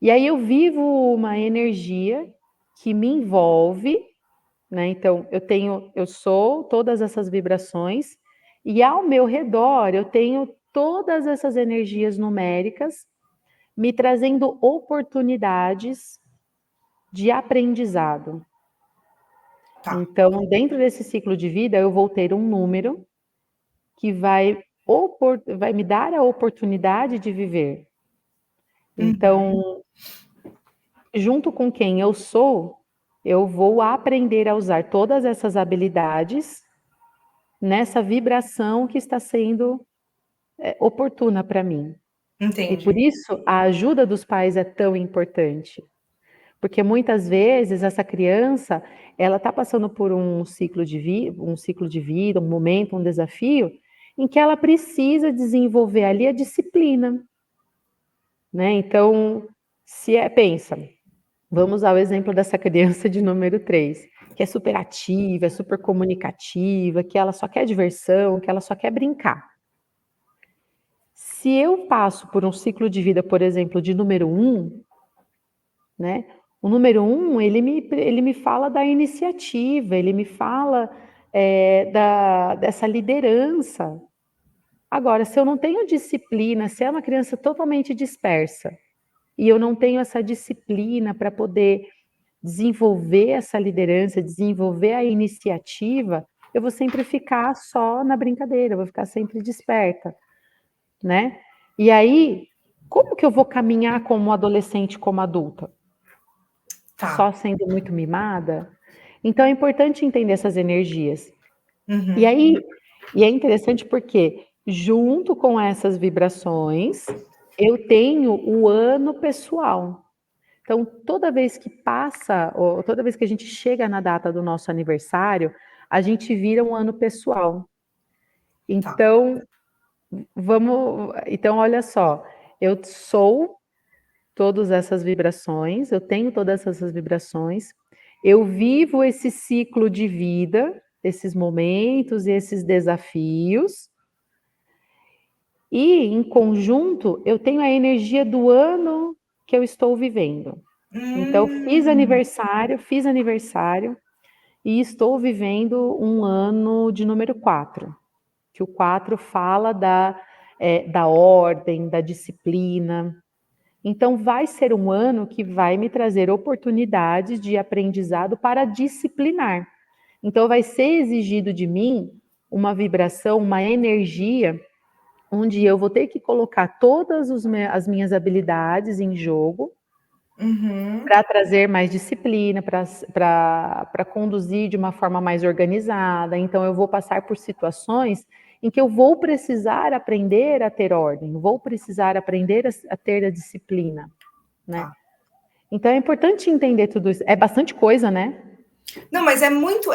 B: E aí eu vivo uma energia que me envolve, né? Então, eu sou todas essas vibrações e ao meu redor eu tenho todas essas energias numéricas me trazendo oportunidades de aprendizado.
A: Tá.
B: Então, dentro desse ciclo de vida, eu vou ter um número que vai me dar a oportunidade de viver.
A: Uhum.
B: Então, junto com quem eu sou, eu vou aprender a usar todas essas habilidades nessa vibração que está sendo oportuna para mim. E por
A: Entendi.
B: isso a ajuda dos pais é tão importante. Porque muitas vezes essa criança, ela está passando por um ciclo de vida, um momento, um desafio, em que ela precisa desenvolver ali a disciplina, né? Então, pensa, vamos usar o exemplo dessa criança de número 3, que é super ativa, é super comunicativa, que ela só quer diversão, que ela só quer brincar. Se eu passo por um ciclo de vida, por exemplo, de número 1, né? O número 1, ele me fala da iniciativa, ele me fala dessa liderança. Agora, se eu não tenho disciplina, se é uma criança totalmente dispersa, e eu não tenho essa disciplina para poder desenvolver essa liderança, desenvolver a iniciativa, eu vou sempre ficar só na brincadeira, eu vou ficar sempre desperta, né? E aí, como que eu vou caminhar como adolescente, como adulta? Só
A: Tá.
B: sendo muito mimada? Então é importante entender essas energias. E
A: Uhum.
B: aí, e é interessante porque, junto com essas vibrações, eu tenho o ano pessoal. Então, toda vez que passa, ou toda vez que a gente chega na data do nosso aniversário, a gente vira um ano pessoal.
A: Tá.
B: Então, então olha só, eu sou todas essas vibrações, eu tenho todas essas vibrações, eu vivo esse ciclo de vida, esses momentos e esses desafios, e em conjunto eu tenho a energia do ano que eu estou vivendo. Então,
A: Hum,
B: fiz aniversário e estou vivendo um ano de número 4, que o 4 fala da ordem, da disciplina. Então, vai ser um ano que vai me trazer oportunidades de aprendizado para disciplinar. Então, vai ser exigido de mim uma vibração, uma energia, onde eu vou ter que colocar todas as minhas habilidades em jogo
A: uhum.
B: para trazer mais disciplina, para conduzir de uma forma mais organizada. Então, eu vou passar por situações em que eu vou precisar aprender a ter ordem, vou precisar aprender a ter a disciplina, né?
A: Tá.
B: Então, é importante entender tudo isso. É bastante coisa, né?
A: Não, mas é muito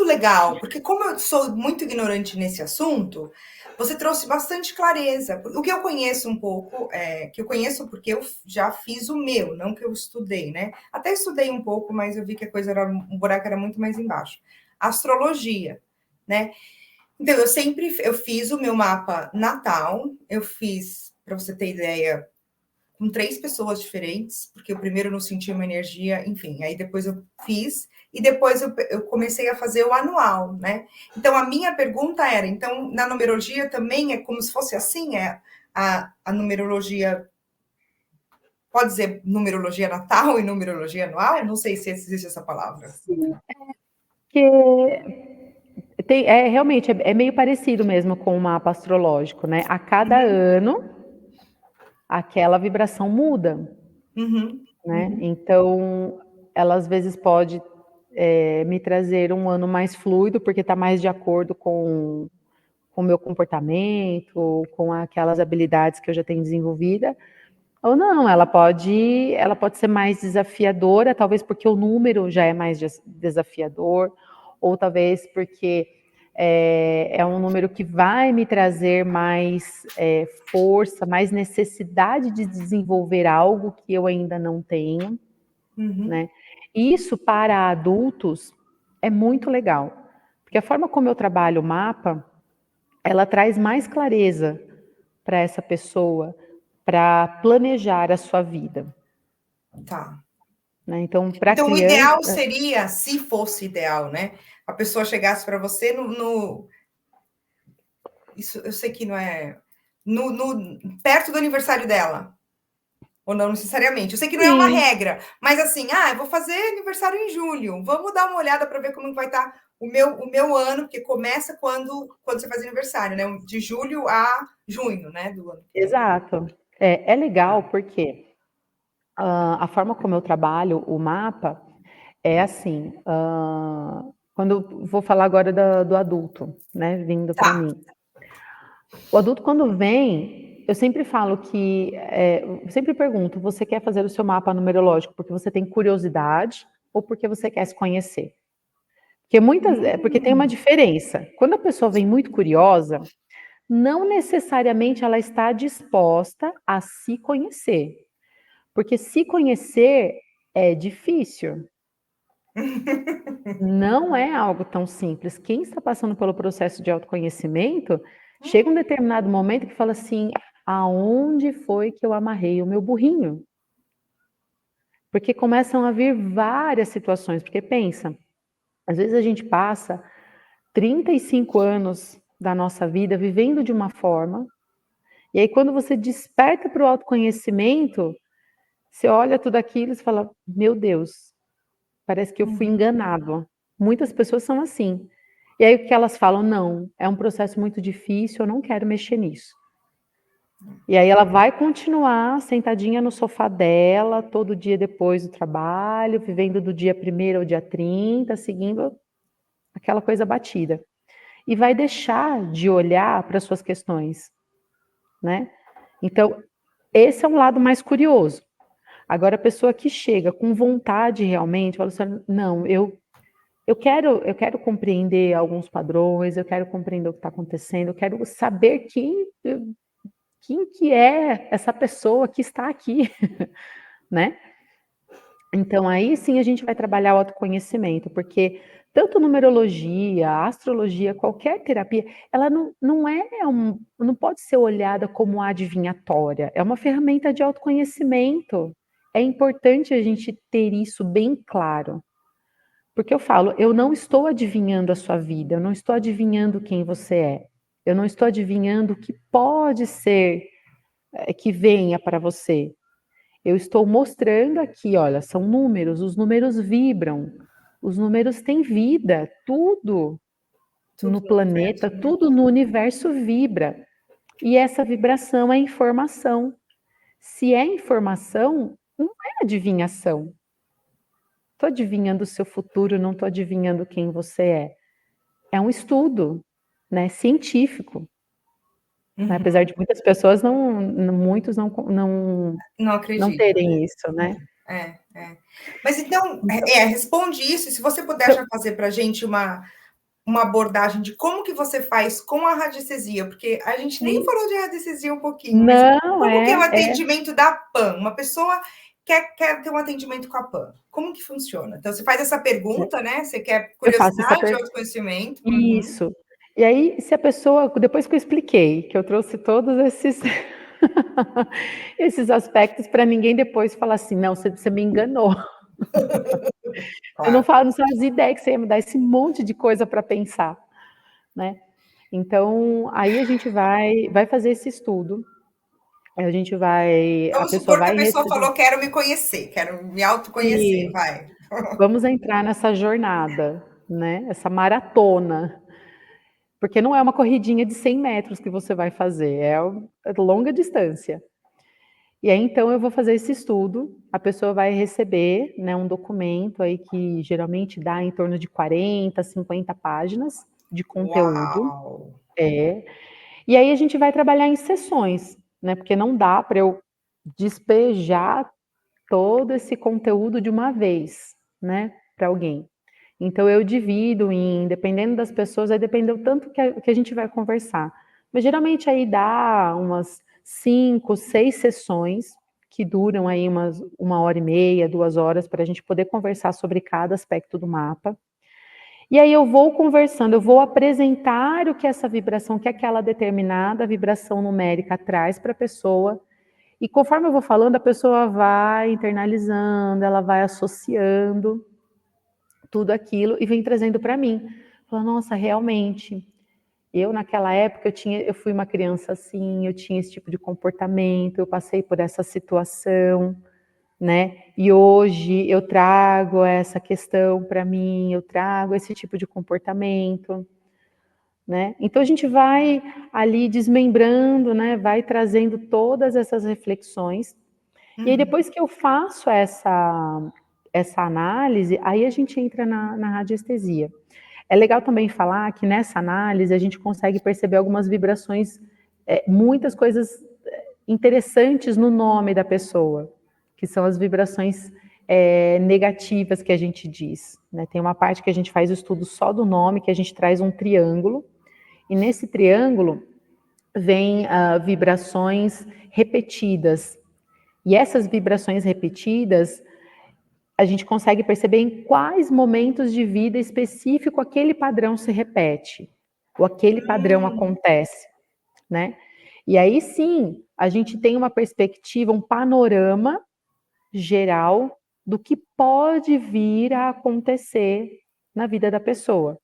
A: legal, porque como eu sou muito ignorante nesse assunto, você trouxe bastante clareza. O que eu conheço um pouco, que eu conheço porque eu já fiz o meu, não que eu estudei, né? Até estudei um pouco, mas eu vi que a coisa era, um buraco era muito mais embaixo. Astrologia, né? Então, eu fiz o meu mapa natal, eu fiz, para você ter ideia, com 3 pessoas diferentes, porque o primeiro eu não senti uma energia, enfim, aí depois eu fiz, e depois eu comecei a fazer o anual, né? Então, a minha pergunta era, então, na numerologia também é como se fosse assim, a numerologia, pode dizer numerologia natal e numerologia anual? Não sei se existe essa palavra.
B: Sim, realmente é meio parecido mesmo com o mapa astrológico, né? A cada ano, aquela vibração muda,
A: Uhum,
B: né?
A: uhum,
B: Então, ela às vezes pode me trazer um ano mais fluido, porque está mais de acordo com o meu comportamento, com aquelas habilidades que eu já tenho desenvolvida, ou não, ela pode ser mais desafiadora, talvez porque o número já é mais desafiador, ou talvez porque é um número que vai me trazer mais força, mais necessidade de desenvolver algo que eu ainda não tenho,
A: uhum.
B: né? Isso para adultos é muito legal, porque a forma como eu trabalho o mapa, ela traz mais clareza para essa pessoa, para planejar a sua vida,
A: Tá.
B: né? Então, para
A: Então, o
B: criança,
A: ideal seria, se fosse ideal, né? A pessoa chegasse para você isso eu sei que não é perto do aniversário dela, ou não necessariamente. Eu sei que não é uma
B: sim,
A: regra, mas assim, eu vou fazer aniversário em julho. Vamos dar uma olhada para ver como vai estar o meu ano, porque começa quando você faz aniversário, né? De julho a junho, né? Do ano que vem.
B: exato. É legal porque a forma como eu trabalho o mapa é assim, quando eu vou falar agora do adulto, né, vindo para
A: Tá.
B: mim. O adulto, quando vem, eu sempre falo eu sempre pergunto: você quer fazer o seu mapa numerológico porque você tem curiosidade ou porque você quer se conhecer? Porque porque tem uma
A: Hum,
B: diferença. Quando a pessoa vem muito curiosa, não necessariamente ela está disposta a se conhecer, porque se conhecer é difícil. Não é algo tão simples. Quem está passando pelo processo de autoconhecimento, chega um determinado momento que fala assim: aonde foi que eu amarrei o meu burrinho? Porque começam a vir várias situações, porque pensa, às vezes a gente passa 35 anos da nossa vida vivendo de uma forma, e aí quando você desperta para o autoconhecimento, você olha tudo aquilo e fala: meu Deus, parece que eu fui
A: Uhum.
B: enganado. Muitas pessoas são assim. E aí o que elas falam? Não, é um processo muito difícil, eu não quero mexer nisso. E aí ela vai continuar sentadinha no sofá dela, todo dia depois do trabalho, vivendo do dia 1º ao dia 30, seguindo aquela coisa batida. E vai deixar de olhar para as suas questões, né? Então, esse é um lado mais curioso. Agora, a pessoa que chega com vontade realmente, fala assim: não, eu quero compreender alguns padrões, eu quero compreender o que está acontecendo, eu quero saber quem que é essa pessoa que está aqui, né? Então, aí sim a gente vai trabalhar o autoconhecimento, porque tanto numerologia, astrologia, qualquer terapia, ela não pode ser olhada como adivinhatória, é uma ferramenta de autoconhecimento. É importante a gente ter isso bem claro. Porque eu falo, eu não estou adivinhando a sua vida, eu não estou adivinhando quem você é, eu não estou adivinhando o que pode ser que venha para você. Eu estou mostrando aqui, olha, são números, os números vibram, os números têm vida, tudo
A: Tudo
B: no
A: no
B: planeta,
A: universo, né?
B: tudo no universo vibra. E essa vibração é informação. Se é informação, não é adivinhação. Estou adivinhando o seu futuro, não estou adivinhando quem você é. É um estudo, né, científico, né,
A: Uhum.
B: apesar de muitas pessoas muitos
A: Não
B: não
A: acredito.
B: terem isso, né.
A: É. Mas então,
B: Então
A: responde isso, e se você puder
B: eu
A: já fazer para a gente uma abordagem de como que você faz com a radiestesia, porque a gente nem
B: sim.
A: falou de radiestesia um pouquinho, mas
B: Não,
A: como que é o
B: é.
A: atendimento da PAN? Uma pessoa quer ter um atendimento com a PAN, como que funciona? Então, você faz essa pergunta, né? Você quer
B: Eu faço essa
A: curiosidade,
B: per
A: autoconhecimento. Uhum.
B: Isso. E aí, se a pessoa depois que eu expliquei, que eu trouxe todos esses esses aspectos para ninguém depois falar assim: "Não, você me enganou". Eu
A: Claro.
B: não fazia ideia que você ia me dar esse monte de coisa para pensar, né. Então, aí a gente vai fazer esse estudo, a
A: Vamos
B: pessoa
A: supor que a
B: vai
A: pessoa
B: receber
A: falou: quero me conhecer, quero me autoconhecer,
B: sim,
A: vai.
B: vamos entrar nessa jornada, né, essa maratona, porque não é uma corridinha de 100 metros que você vai fazer, é longa distância. E aí, então, eu vou fazer esse estudo, a pessoa vai receber, né, um documento aí que geralmente dá em torno de 40, 50 páginas de conteúdo.
A: Uau!
B: É. E aí a gente vai trabalhar em sessões, né, porque não dá para eu despejar todo esse conteúdo de uma vez, né, para alguém. Então eu divido em dependendo das pessoas, vai depender o tanto que a gente vai conversar. Mas geralmente aí dá umas 5, 6 sessões, que duram aí umas 1h30, 2 horas, para a gente poder conversar sobre cada aspecto do mapa. E aí eu vou conversando, eu vou apresentar o que essa vibração, que aquela determinada vibração numérica traz para a pessoa, e conforme eu vou falando, a pessoa vai internalizando, ela vai associando tudo aquilo e vem trazendo para mim. Fala: "Nossa, realmente, eu naquela época eu fui uma criança assim, eu tinha esse tipo de comportamento, eu passei por essa situação, né, e hoje eu trago essa questão para mim, eu trago esse tipo de comportamento", né. Então a gente vai ali desmembrando, né, vai trazendo todas essas reflexões, e aí
A: Uhum.
B: depois que eu faço essa análise, aí a gente entra na radiestesia. É legal também falar que nessa análise a gente consegue perceber algumas vibrações, muitas coisas interessantes no nome da pessoa, que são as vibrações, negativas que a gente diz, né. Tem uma parte que a gente faz o estudo só do nome, que a gente traz um triângulo, e nesse triângulo vêm vibrações repetidas. E essas vibrações repetidas, a gente consegue perceber em quais momentos de vida específico aquele padrão se repete, ou aquele padrão
A: Hum,
B: acontece, né? E aí sim, a gente tem uma perspectiva, um panorama geral do que pode vir a acontecer na vida da pessoa.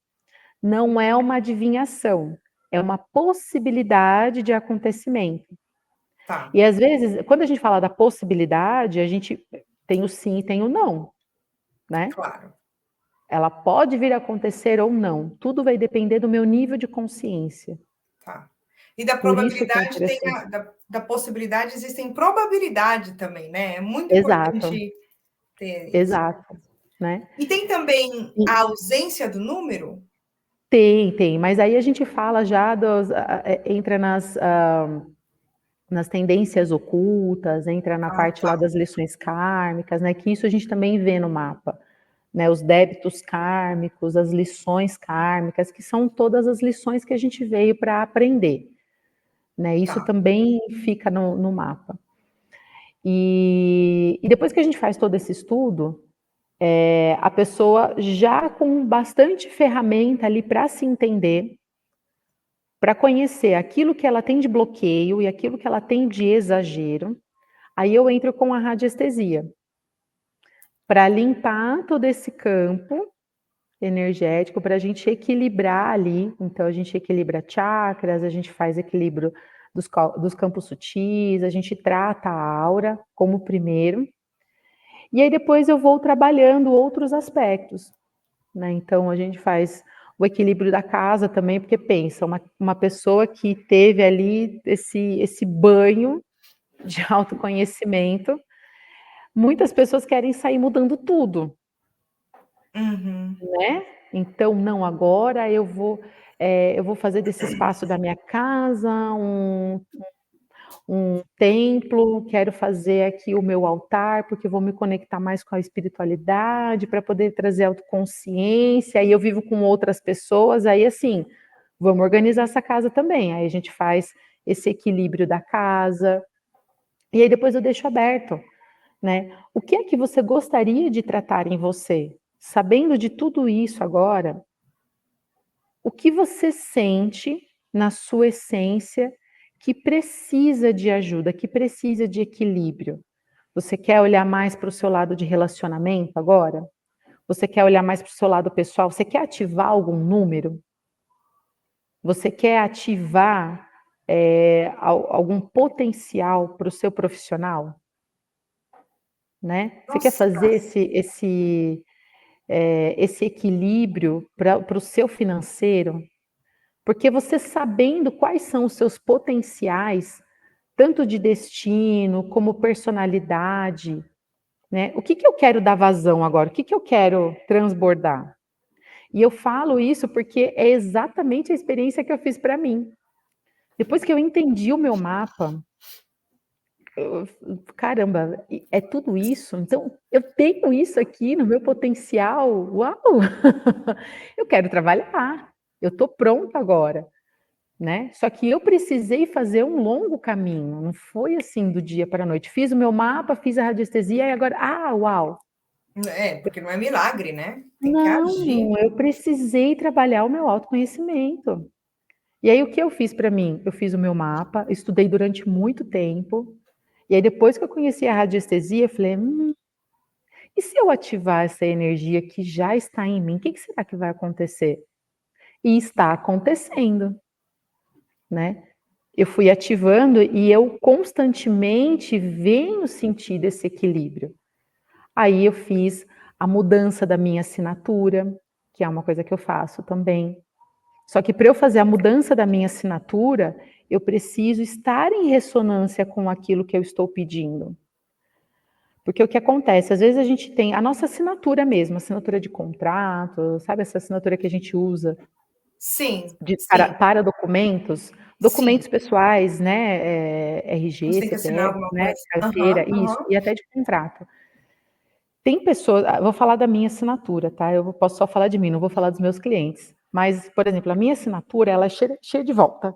B: Não é uma adivinhação, é uma possibilidade de acontecimento.
A: tá,
B: E às vezes, quando a gente fala da possibilidade, a gente tem o sim e tem o não, né?
A: claro,
B: Ela pode vir a acontecer ou não, tudo vai depender do meu nível de consciência.
A: tá. E da
B: Por isso que é
A: probabilidade tem
B: interessante.
A: da possibilidade existem probabilidade também, né? É muito
B: Exato,
A: importante ter isso.
B: exato, né?
A: E tem também
B: E
A: a ausência do número?
B: tem, mas aí a gente fala já entra nas tendências ocultas, entra na
A: Ah,
B: parte
A: tá,
B: lá das lições kármicas, né, que isso a gente também vê no mapa, né, os débitos kármicos, as lições kármicas, que são todas as lições que a gente veio para aprender, né, isso
A: tá.
B: também fica no mapa. E depois que a gente faz todo esse estudo, a pessoa já com bastante ferramenta ali para se entender, para conhecer aquilo que ela tem de bloqueio e aquilo que ela tem de exagero, aí eu entro com a radiestesia, para limpar todo esse campo energético, para a gente equilibrar ali. Então, a gente equilibra chakras, a gente faz equilíbrio dos campos sutis, a gente trata a aura como primeiro, e aí depois eu vou trabalhando outros aspectos, né? Então, a gente faz o equilíbrio da casa também, porque pensa, uma pessoa que teve ali esse banho de autoconhecimento, muitas pessoas querem sair mudando tudo,
A: Uhum.
B: né. Então, não, agora eu vou fazer desse espaço da minha casa um templo, quero fazer aqui o meu altar, porque vou me conectar mais com a espiritualidade, para poder trazer autoconsciência, aí eu vivo com outras pessoas, aí assim, vamos organizar essa casa também, aí a gente faz esse equilíbrio da casa, e aí depois eu deixo aberto. Né? O que é que você gostaria de tratar em você? Sabendo de tudo isso agora, o que você sente na sua essência que precisa de ajuda, que precisa de equilíbrio? Você quer olhar mais para o seu lado de relacionamento agora? Você quer olhar mais para o seu lado pessoal? Você quer ativar algum número? Você quer ativar algum potencial para o seu profissional? Né? Você quer
A: Nossa,
B: fazer esse equilíbrio para o seu financeiro, porque você sabendo quais são os seus potenciais, tanto de destino como personalidade, né? O que que eu quero dar vazão agora? O que que eu quero transbordar? E eu falo isso porque é exatamente a experiência que eu fiz para mim. Depois que eu entendi o meu mapa, caramba, é tudo isso? Então eu tenho isso aqui no meu potencial? Uau! Eu quero trabalhar, eu estou pronta agora, né? Só que eu precisei fazer um longo caminho, não foi assim do dia para a noite. Fiz o meu mapa, fiz a radiestesia e agora, uau!
A: é, porque não é milagre, né? Tem que agir.
B: Não, eu precisei trabalhar o meu autoconhecimento. E aí o que eu fiz para mim? Eu fiz o meu mapa, estudei durante muito tempo, e aí depois que eu conheci a radiestesia, eu falei: e se eu ativar essa energia que já está em mim, o que que será que vai acontecer?" E está acontecendo, né. Eu fui ativando e eu constantemente venho sentir esse equilíbrio. Aí eu fiz a mudança da minha assinatura, que é uma coisa que eu faço também. Só que para eu fazer a mudança da minha assinatura, eu preciso estar em ressonância com aquilo que eu estou pedindo. Porque o que acontece, às vezes a gente tem a nossa assinatura mesmo, assinatura de contrato, sabe essa assinatura que a gente usa
A: Sim,
B: para
A: sim,
B: documentos,
A: sim.
B: documentos pessoais, né,
A: Você
B: RG,
A: tem que assinar
B: CPF,
A: alguma
B: né,
A: coisa? Aham,
B: carteira, isso,
A: aham.
B: e até de contrato. Tem pessoas, vou falar da minha assinatura, tá, posso só falar de mim, não vou falar dos meus clientes. Mas, por exemplo, a minha assinatura ela é cheia de volta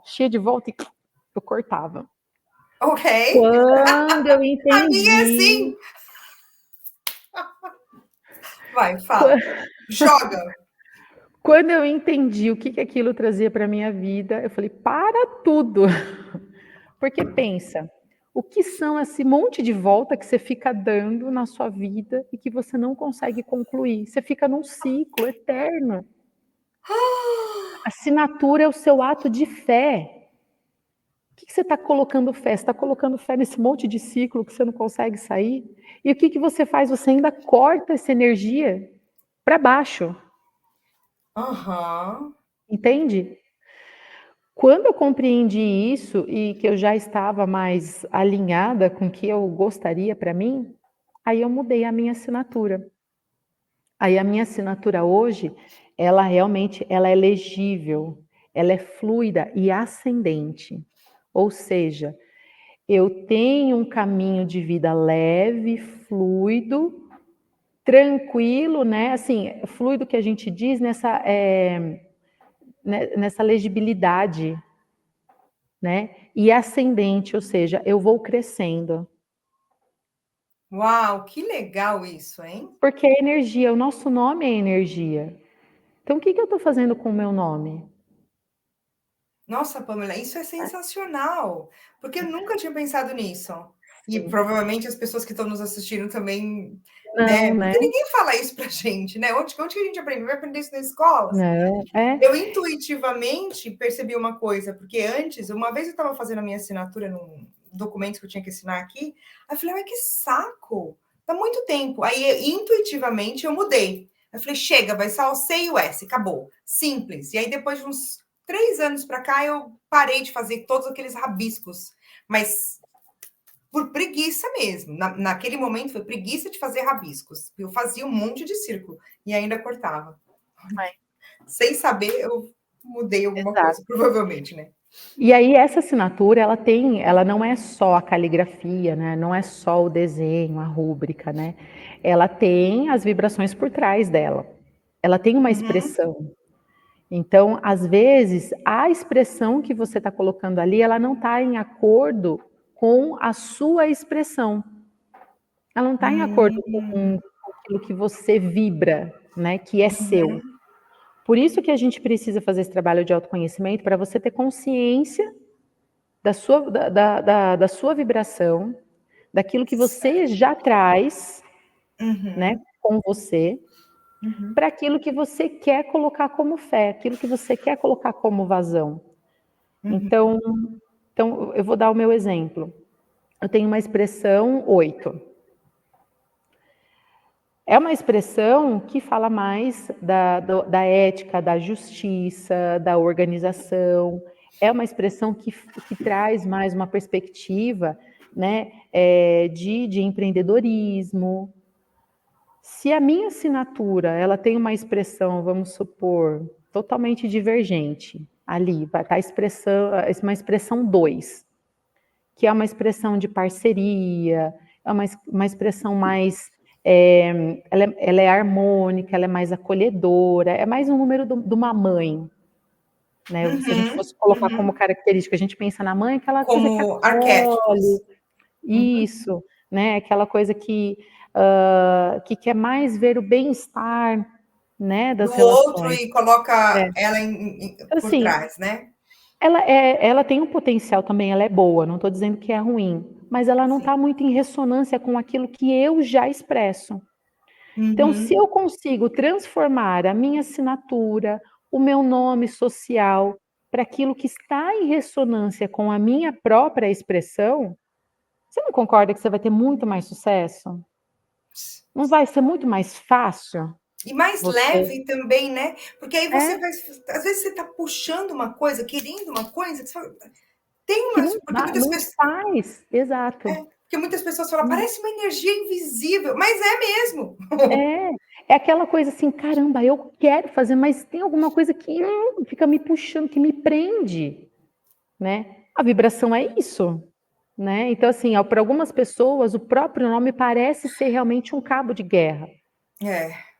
B: e eu cortava.
A: Ok.
B: Quando eu
A: A minha é
B: entendi,
A: assim. Vai, fala. Joga.
B: quando eu entendi o que que aquilo trazia para minha vida, eu falei: "Para tudo". Porque pensa, o que são esse monte de volta que você fica dando na sua vida e que você não consegue concluir? Você fica num ciclo eterno. Assinatura é o seu ato de fé. O que que você está colocando fé? Você está colocando fé nesse monte de ciclo que você não consegue sair? E o que que você faz? Você ainda corta essa energia para baixo,
A: Aham.
B: entende? Quando eu compreendi isso e que eu já estava mais alinhada com o que eu gostaria para mim, aí eu mudei a minha assinatura. Aí a minha assinatura hoje, ela realmente ela é legível, ela é fluida e ascendente. Ou seja, eu tenho um caminho de vida leve, fluido, tranquilo, né? Assim, fluido que a gente diz nessa legibilidade, né? E ascendente, ou seja, eu vou crescendo.
A: Uau, que legal isso, hein?
B: Porque é energia, o nosso nome é energia. Então, o que que eu estou fazendo com o meu nome?
A: Nossa, Pamela, isso é sensacional, porque eu nunca tinha pensado nisso. E
B: Sim.
A: provavelmente as pessoas que estão nos assistindo também,
B: Não,
A: né?
B: né?
A: Porque ninguém fala isso pra gente, né? Onde que a gente aprende? Vai aprender isso nas escolas?
B: Não, é.
A: Eu intuitivamente percebi uma coisa, porque antes, uma vez eu estava fazendo a minha assinatura num documento que eu tinha que assinar aqui, aí eu falei, ai, que saco, dá muito tempo. Aí, intuitivamente, eu mudei. Eu falei, chega, vai só o C e o S, acabou. Simples. E aí, depois de uns 3 anos para cá, eu parei de fazer todos aqueles rabiscos. Mas por preguiça mesmo. Naquele momento, foi preguiça de fazer rabiscos. Eu fazia um monte de círculo e ainda cortava.
B: É,
A: Sem saber, eu mudei alguma
B: exato.
A: coisa, provavelmente, né?
B: E aí essa assinatura, ela não é só a caligrafia, né? Não é só o desenho, a rúbrica, né? Ela tem as vibrações por trás dela. Ela tem uma
A: Uhum,
B: expressão. Então, às vezes, a expressão que você está colocando ali, ela não está em acordo com a sua expressão. Ela não está em acordo com
A: hum,
B: aquilo que você vibra, né? Que é seu.
A: uhum,
B: Por isso que a gente precisa fazer esse trabalho de autoconhecimento para você ter consciência da sua vibração, daquilo que você
A: certo.
B: já traz, né,
A: Uhum,
B: com você,
A: uhum,
B: para aquilo que você quer colocar como fé, aquilo que você quer colocar como vazão.
A: uhum,
B: Então, eu vou dar o meu exemplo. Eu tenho uma expressão 8. É uma expressão que fala mais da ética, da justiça, da organização. É uma expressão que traz mais uma perspectiva, né, de empreendedorismo. Se a minha assinatura ela tem uma expressão, vamos supor, totalmente divergente, ali vai estar uma expressão 2, que é uma expressão de parceria, é uma expressão mais, ela é harmônica, ela é mais acolhedora, é mais um número de uma mãe, né, se a gente
A: uhum,
B: fosse colocar como
A: uhum.
B: característica, a gente pensa na mãe, aquela coisa que
A: Como arquétipos.
B: acolhe,
A: Uhum.
B: isso, né, aquela coisa que quer mais ver o bem-estar, né,
A: Do
B: das
A: outro
B: relações.
A: e
B: É.
A: coloca ela
B: Então,
A: por
B: assim,
A: trás, né?
B: ela tem um potencial também, ela é boa, não estou dizendo que é ruim, mas ela não
A: Sim.
B: está muito em ressonância com aquilo que eu já expresso. Então, se
A: Uhum,
B: eu consigo transformar a minha assinatura, o meu nome social, para aquilo que está em ressonância com a minha própria expressão, você não concorda que você vai ter muito mais sucesso? Não vai ser muito mais fácil
A: e mais
B: você
A: leve também, né? Porque aí você
B: é,
A: vai, às vezes você está puxando uma coisa, querendo uma coisa, que você fala, tem
B: que
A: umas, porque muitas
B: não
A: pessoas,
B: faz, exato.
A: porque muitas pessoas falam, parece uma energia invisível, mas é mesmo.
B: É, é aquela coisa assim: "Caramba, eu quero fazer, mas tem alguma coisa que, fica me puxando, que me prende", né. A vibração é isso, né. Então, assim, para algumas pessoas, o próprio nome parece ser realmente um cabo de guerra,
A: É.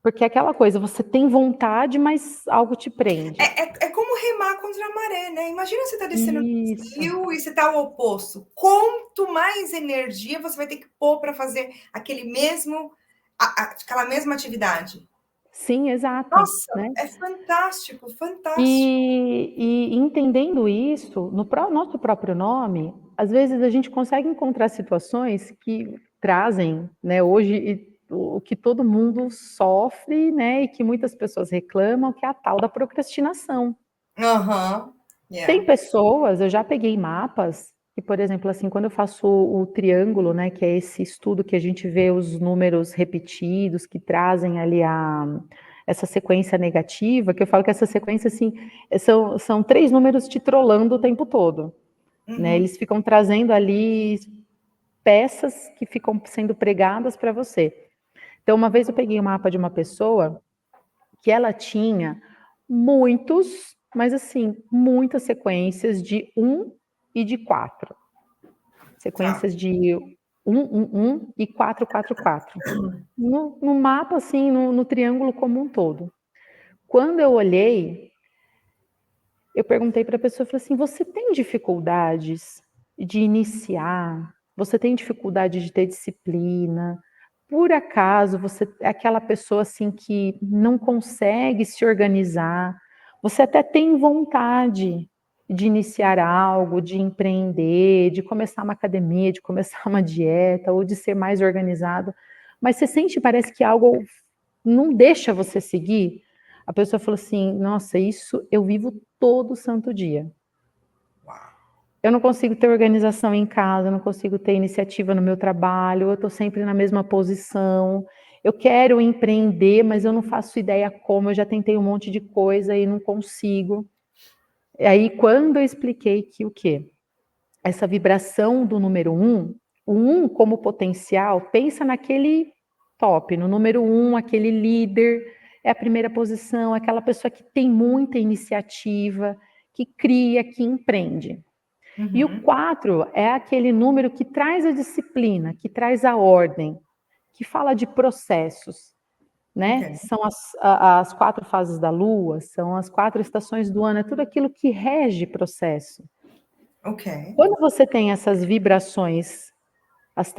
B: porque é aquela coisa, você tem vontade, mas algo te prende.
A: É como remar contra a maré, descer, né? Imagina você tá descendo no
B: Isso.
A: rio e você tá ao oposto. Quanto mais energia você vai ter que pôr para fazer aquele mesmo, aquela mesma atividade.
B: Sim, exato,
A: Nossa,
B: né.
A: é fantástico, fantástico.
B: E entendendo isso, no nosso próprio nome, às vezes a gente consegue encontrar situações que trazem, né, hoje o que todo mundo sofre, né, e que muitas pessoas reclamam, que é a tal da procrastinação.
A: Aham,
B: Tem
A: yeah.
B: pessoas, eu já peguei mapas que, por exemplo, assim, quando eu faço o triângulo, né, que é esse estudo que a gente vê os números repetidos, que trazem ali essa sequência negativa, que eu falo que essa sequência, assim, são 3 números te trollando o tempo todo, né,
A: Uhum,
B: eles ficam trazendo ali peças que ficam sendo pregadas para você. Então, uma vez eu peguei o mapa de uma pessoa que ela tinha muitos, mas assim, muitas sequências de um e de 4,
A: tá.
B: sequências de 1 e 4. No mapa, assim, no triângulo como um todo. Quando eu olhei, eu perguntei para a pessoa, eu falei assim: "Você tem dificuldades de iniciar? Você tem dificuldade de ter disciplina? Por acaso você é aquela pessoa, assim, que não consegue se organizar? Você até tem vontade de iniciar algo, de empreender, de começar uma academia, de começar uma dieta ou de ser mais organizado, mas você sente, parece que algo não deixa você seguir?" A pessoa falou assim: "Nossa, isso eu vivo todo santo dia.
A: Uau.
B: Eu não consigo ter organização em casa, eu não consigo ter iniciativa no meu trabalho, eu estou sempre na mesma posição. Eu quero empreender, mas eu não faço ideia como, eu já tentei um monte de coisa e não consigo." E aí, quando eu expliquei que o quê? Essa vibração do número um, o um como potencial, pensa naquele top, no número um, aquele líder, é a primeira posição, aquela pessoa que tem muita iniciativa, que cria, que empreende. E o
A: Uhum,
B: 4 é aquele número que traz a disciplina, que traz a ordem, que fala de processos,
A: ok,
B: né? São as 4 fases da lua, são as 4 estações do ano, é tudo aquilo que rege processo.
A: ok.
B: Quando você tem essas vibrações, os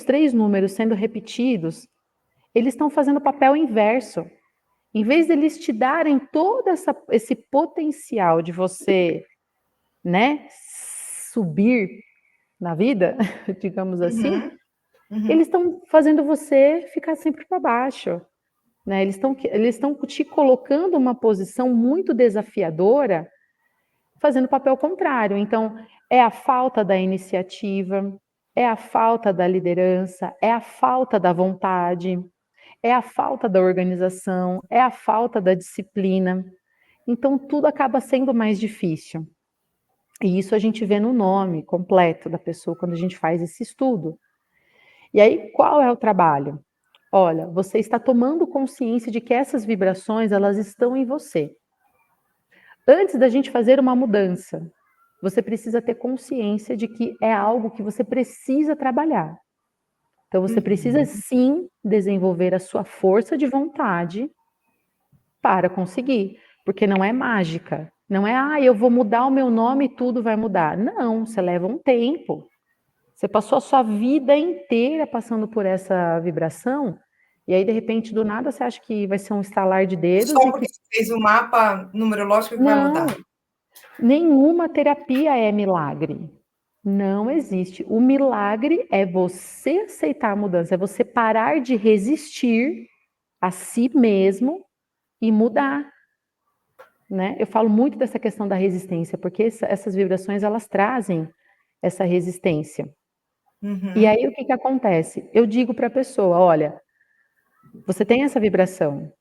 B: 3 números sendo repetidos, eles estão fazendo o papel inverso. Em vez deles te darem todo esse potencial de você, né, subir na vida, digamos assim,
A: Uhum,
B: eles
A: uhum,
B: estão fazendo você ficar sempre para baixo, né? Eles estão te colocando uma posição muito desafiadora, fazendo o papel contrário. Então, é a falta da iniciativa, é a falta da liderança, é a falta da vontade, é a falta da organização, é a falta da disciplina. Então, tudo acaba sendo mais difícil. E isso a gente vê no nome completo da pessoa quando a gente faz esse estudo. E aí, qual é o trabalho? Olha, você está tomando consciência de que essas vibrações, elas estão em você. Antes da gente fazer uma mudança, você precisa ter consciência de que é algo que você precisa trabalhar. Então, você precisa
A: uhum.
B: sim desenvolver a sua força de vontade para conseguir, porque não é mágica. Não é, eu vou mudar o meu nome e tudo vai mudar. Não, você leva um tempo. Você passou a sua vida inteira passando por essa vibração, e aí, de repente, do nada, você acha que vai ser um estalar de dedos
A: Só
B: e que
A: porque você fez o mapa numerológico que vai
B: não,
A: mudar.
B: nenhuma terapia é milagre. Não existe. O milagre é você aceitar a mudança, é você parar de resistir a si mesmo e mudar, né? Eu falo muito dessa questão da resistência, porque essas vibrações elas trazem essa resistência. E
A: Uhum,
B: aí o que que acontece? Eu digo para a pessoa, olha, você tem essa vibração,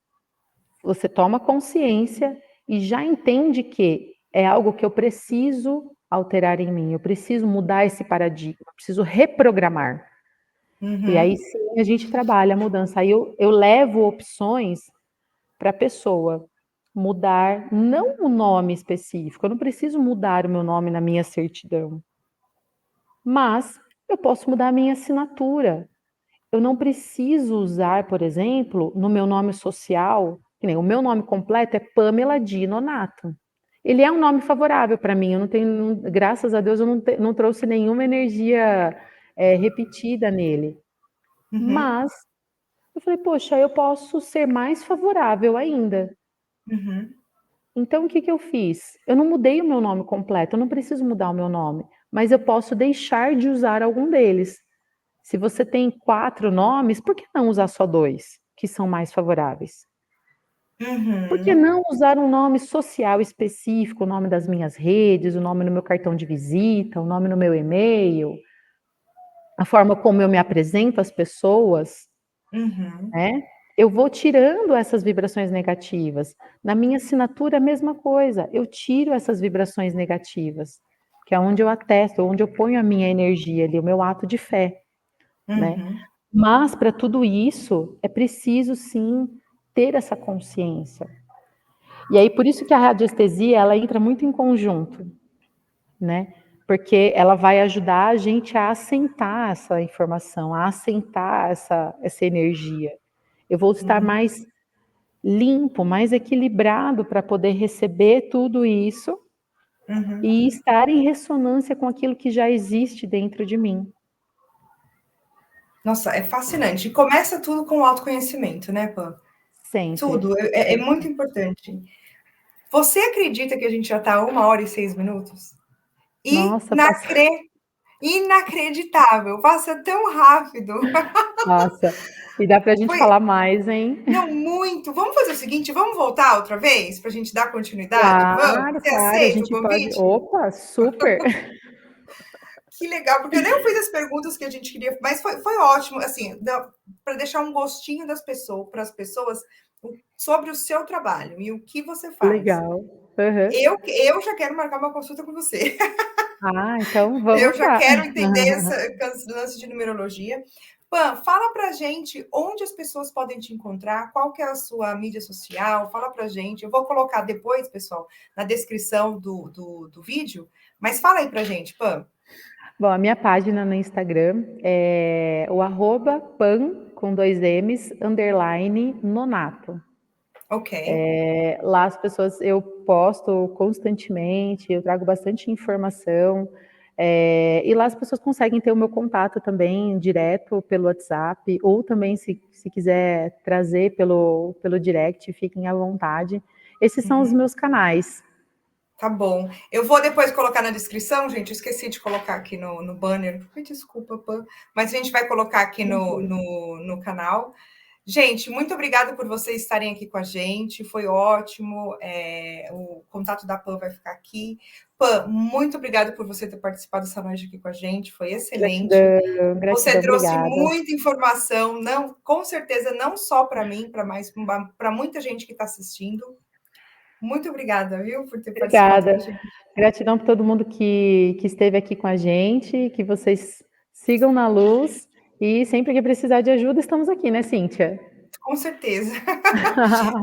B: você toma consciência e já entende que é algo que eu preciso alterar em mim, eu preciso mudar esse paradigma, eu preciso reprogramar. E aí
A: uhum,
B: sim a gente trabalha a mudança. Aí eu levo opções para a pessoa mudar, não o nome específico, eu não preciso mudar o meu nome na minha certidão, mas eu posso mudar a minha assinatura. Eu não preciso usar, por exemplo, no meu nome social, que nem o meu nome completo é Pamela Di Nonato. Ele é um nome favorável para mim, eu não tenho, graças a Deus, eu não trouxe nenhuma energia repetida nele.
A: Uhum,
B: Mas eu falei, poxa, eu posso ser mais favorável ainda.
A: uhum,
B: Então, o que eu fiz? Eu não mudei o meu nome completo, eu não preciso mudar o meu nome, mas eu posso deixar de usar algum deles. Se você tem 4 nomes, por que não usar só 2, que são mais favoráveis? Por que
A: uhum,
B: não usar um nome social específico, o nome das minhas redes, o nome no meu cartão de visita, o nome no meu e-mail, a forma como eu me apresento às pessoas,
A: uhum,
B: né? Eu vou tirando essas vibrações negativas. Na minha assinatura, a mesma coisa, eu tiro essas vibrações negativas, que é onde eu atesto, onde eu ponho a minha energia ali, o meu ato de fé, né?
A: uhum,
B: Mas para tudo isso, é preciso sim ter essa consciência. E aí por isso que a radiestesia, ela entra muito em conjunto, né? Porque ela vai ajudar a gente a assentar essa informação, a assentar essa energia. Eu vou estar
A: uhum,
B: mais limpo, mais equilibrado para poder receber tudo isso
A: uhum.
B: e estar em ressonância com aquilo que já existe dentro de mim.
A: Nossa, é fascinante. E começa tudo com o autoconhecimento, né, Pam?
B: Sempre,
A: Tudo, é muito
B: sempre.
A: importante. Você acredita que a gente já está a 1 hora e 6 minutos?
B: Nossa, passa,
A: Inacreditável, passa tão rápido.
B: passa. E dá para a gente
A: Foi,
B: falar mais, hein?
A: não, muito. Vamos fazer o seguinte, vamos voltar outra vez para a gente dar continuidade? Vamos?
B: Claro,
A: Você
B: claro, a
A: aceita o
B: gente pode.
A: convite?
B: Opa, super.
A: Que legal, porque eu nem fiz as perguntas que a gente queria, mas foi ótimo, assim, para deixar um gostinho das pessoas, para as pessoas, sobre o seu trabalho e o que você faz.
B: Legal. Aham.
A: Eu já quero marcar uma consulta com você.
B: Ah, então
A: Eu
B: vamos
A: já
B: lá.
A: quero entender esse lance de numerologia. Pam, fala pra gente onde as pessoas podem te encontrar, qual que é a sua mídia social, fala pra gente. Eu vou colocar depois, pessoal, na descrição do vídeo, mas fala aí pra gente, Pam.
B: Bom, a minha página no Instagram é o arroba pan, com 2 M's, underline, nonato.
A: Ok.
B: Lá as pessoas, eu posto constantemente, eu trago bastante informação, e lá as pessoas conseguem ter o meu contato também direto pelo WhatsApp, ou também se quiser trazer pelo direct, fiquem à vontade. Esses são os
A: Uhum.
B: meus canais.
A: Tá bom. Eu vou depois colocar na descrição, gente. Eu esqueci de colocar aqui no banner. Me desculpa, Pam. Mas a gente vai colocar aqui no canal. Gente, muito obrigada por vocês estarem aqui com a gente. Foi ótimo. O contato da Pam vai ficar aqui. Pam, muito obrigada por você ter participado essa noite aqui com a gente. Foi excelente.
B: Gratidão,
A: Você
B: gratidão,
A: trouxe
B: obrigada.
A: muita informação, não, com certeza, não só para mim, para muita gente que está assistindo. Muito obrigada, viu, por ter participado com a
B: Obrigada.
A: gente.
B: Gratidão por todo mundo que esteve aqui com a gente, que vocês sigam na luz e sempre que precisar de ajuda, estamos aqui, né, Cíntia?
A: Com certeza.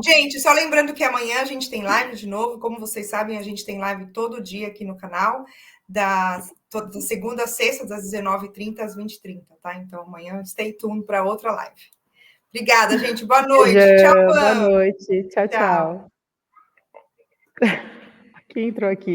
A: Gente, só lembrando que amanhã a gente tem live de novo. Como vocês sabem, a gente tem live todo dia aqui no canal, da segunda a sexta, das 19h30 às 20h30, tá? Então amanhã stay tuned para outra live. Obrigada, gente. Boa noite. Tchau,
B: Beijão, boa
A: Pam.
B: noite. Tchau,
A: Tchau.
B: tchau. Quem entrou aqui?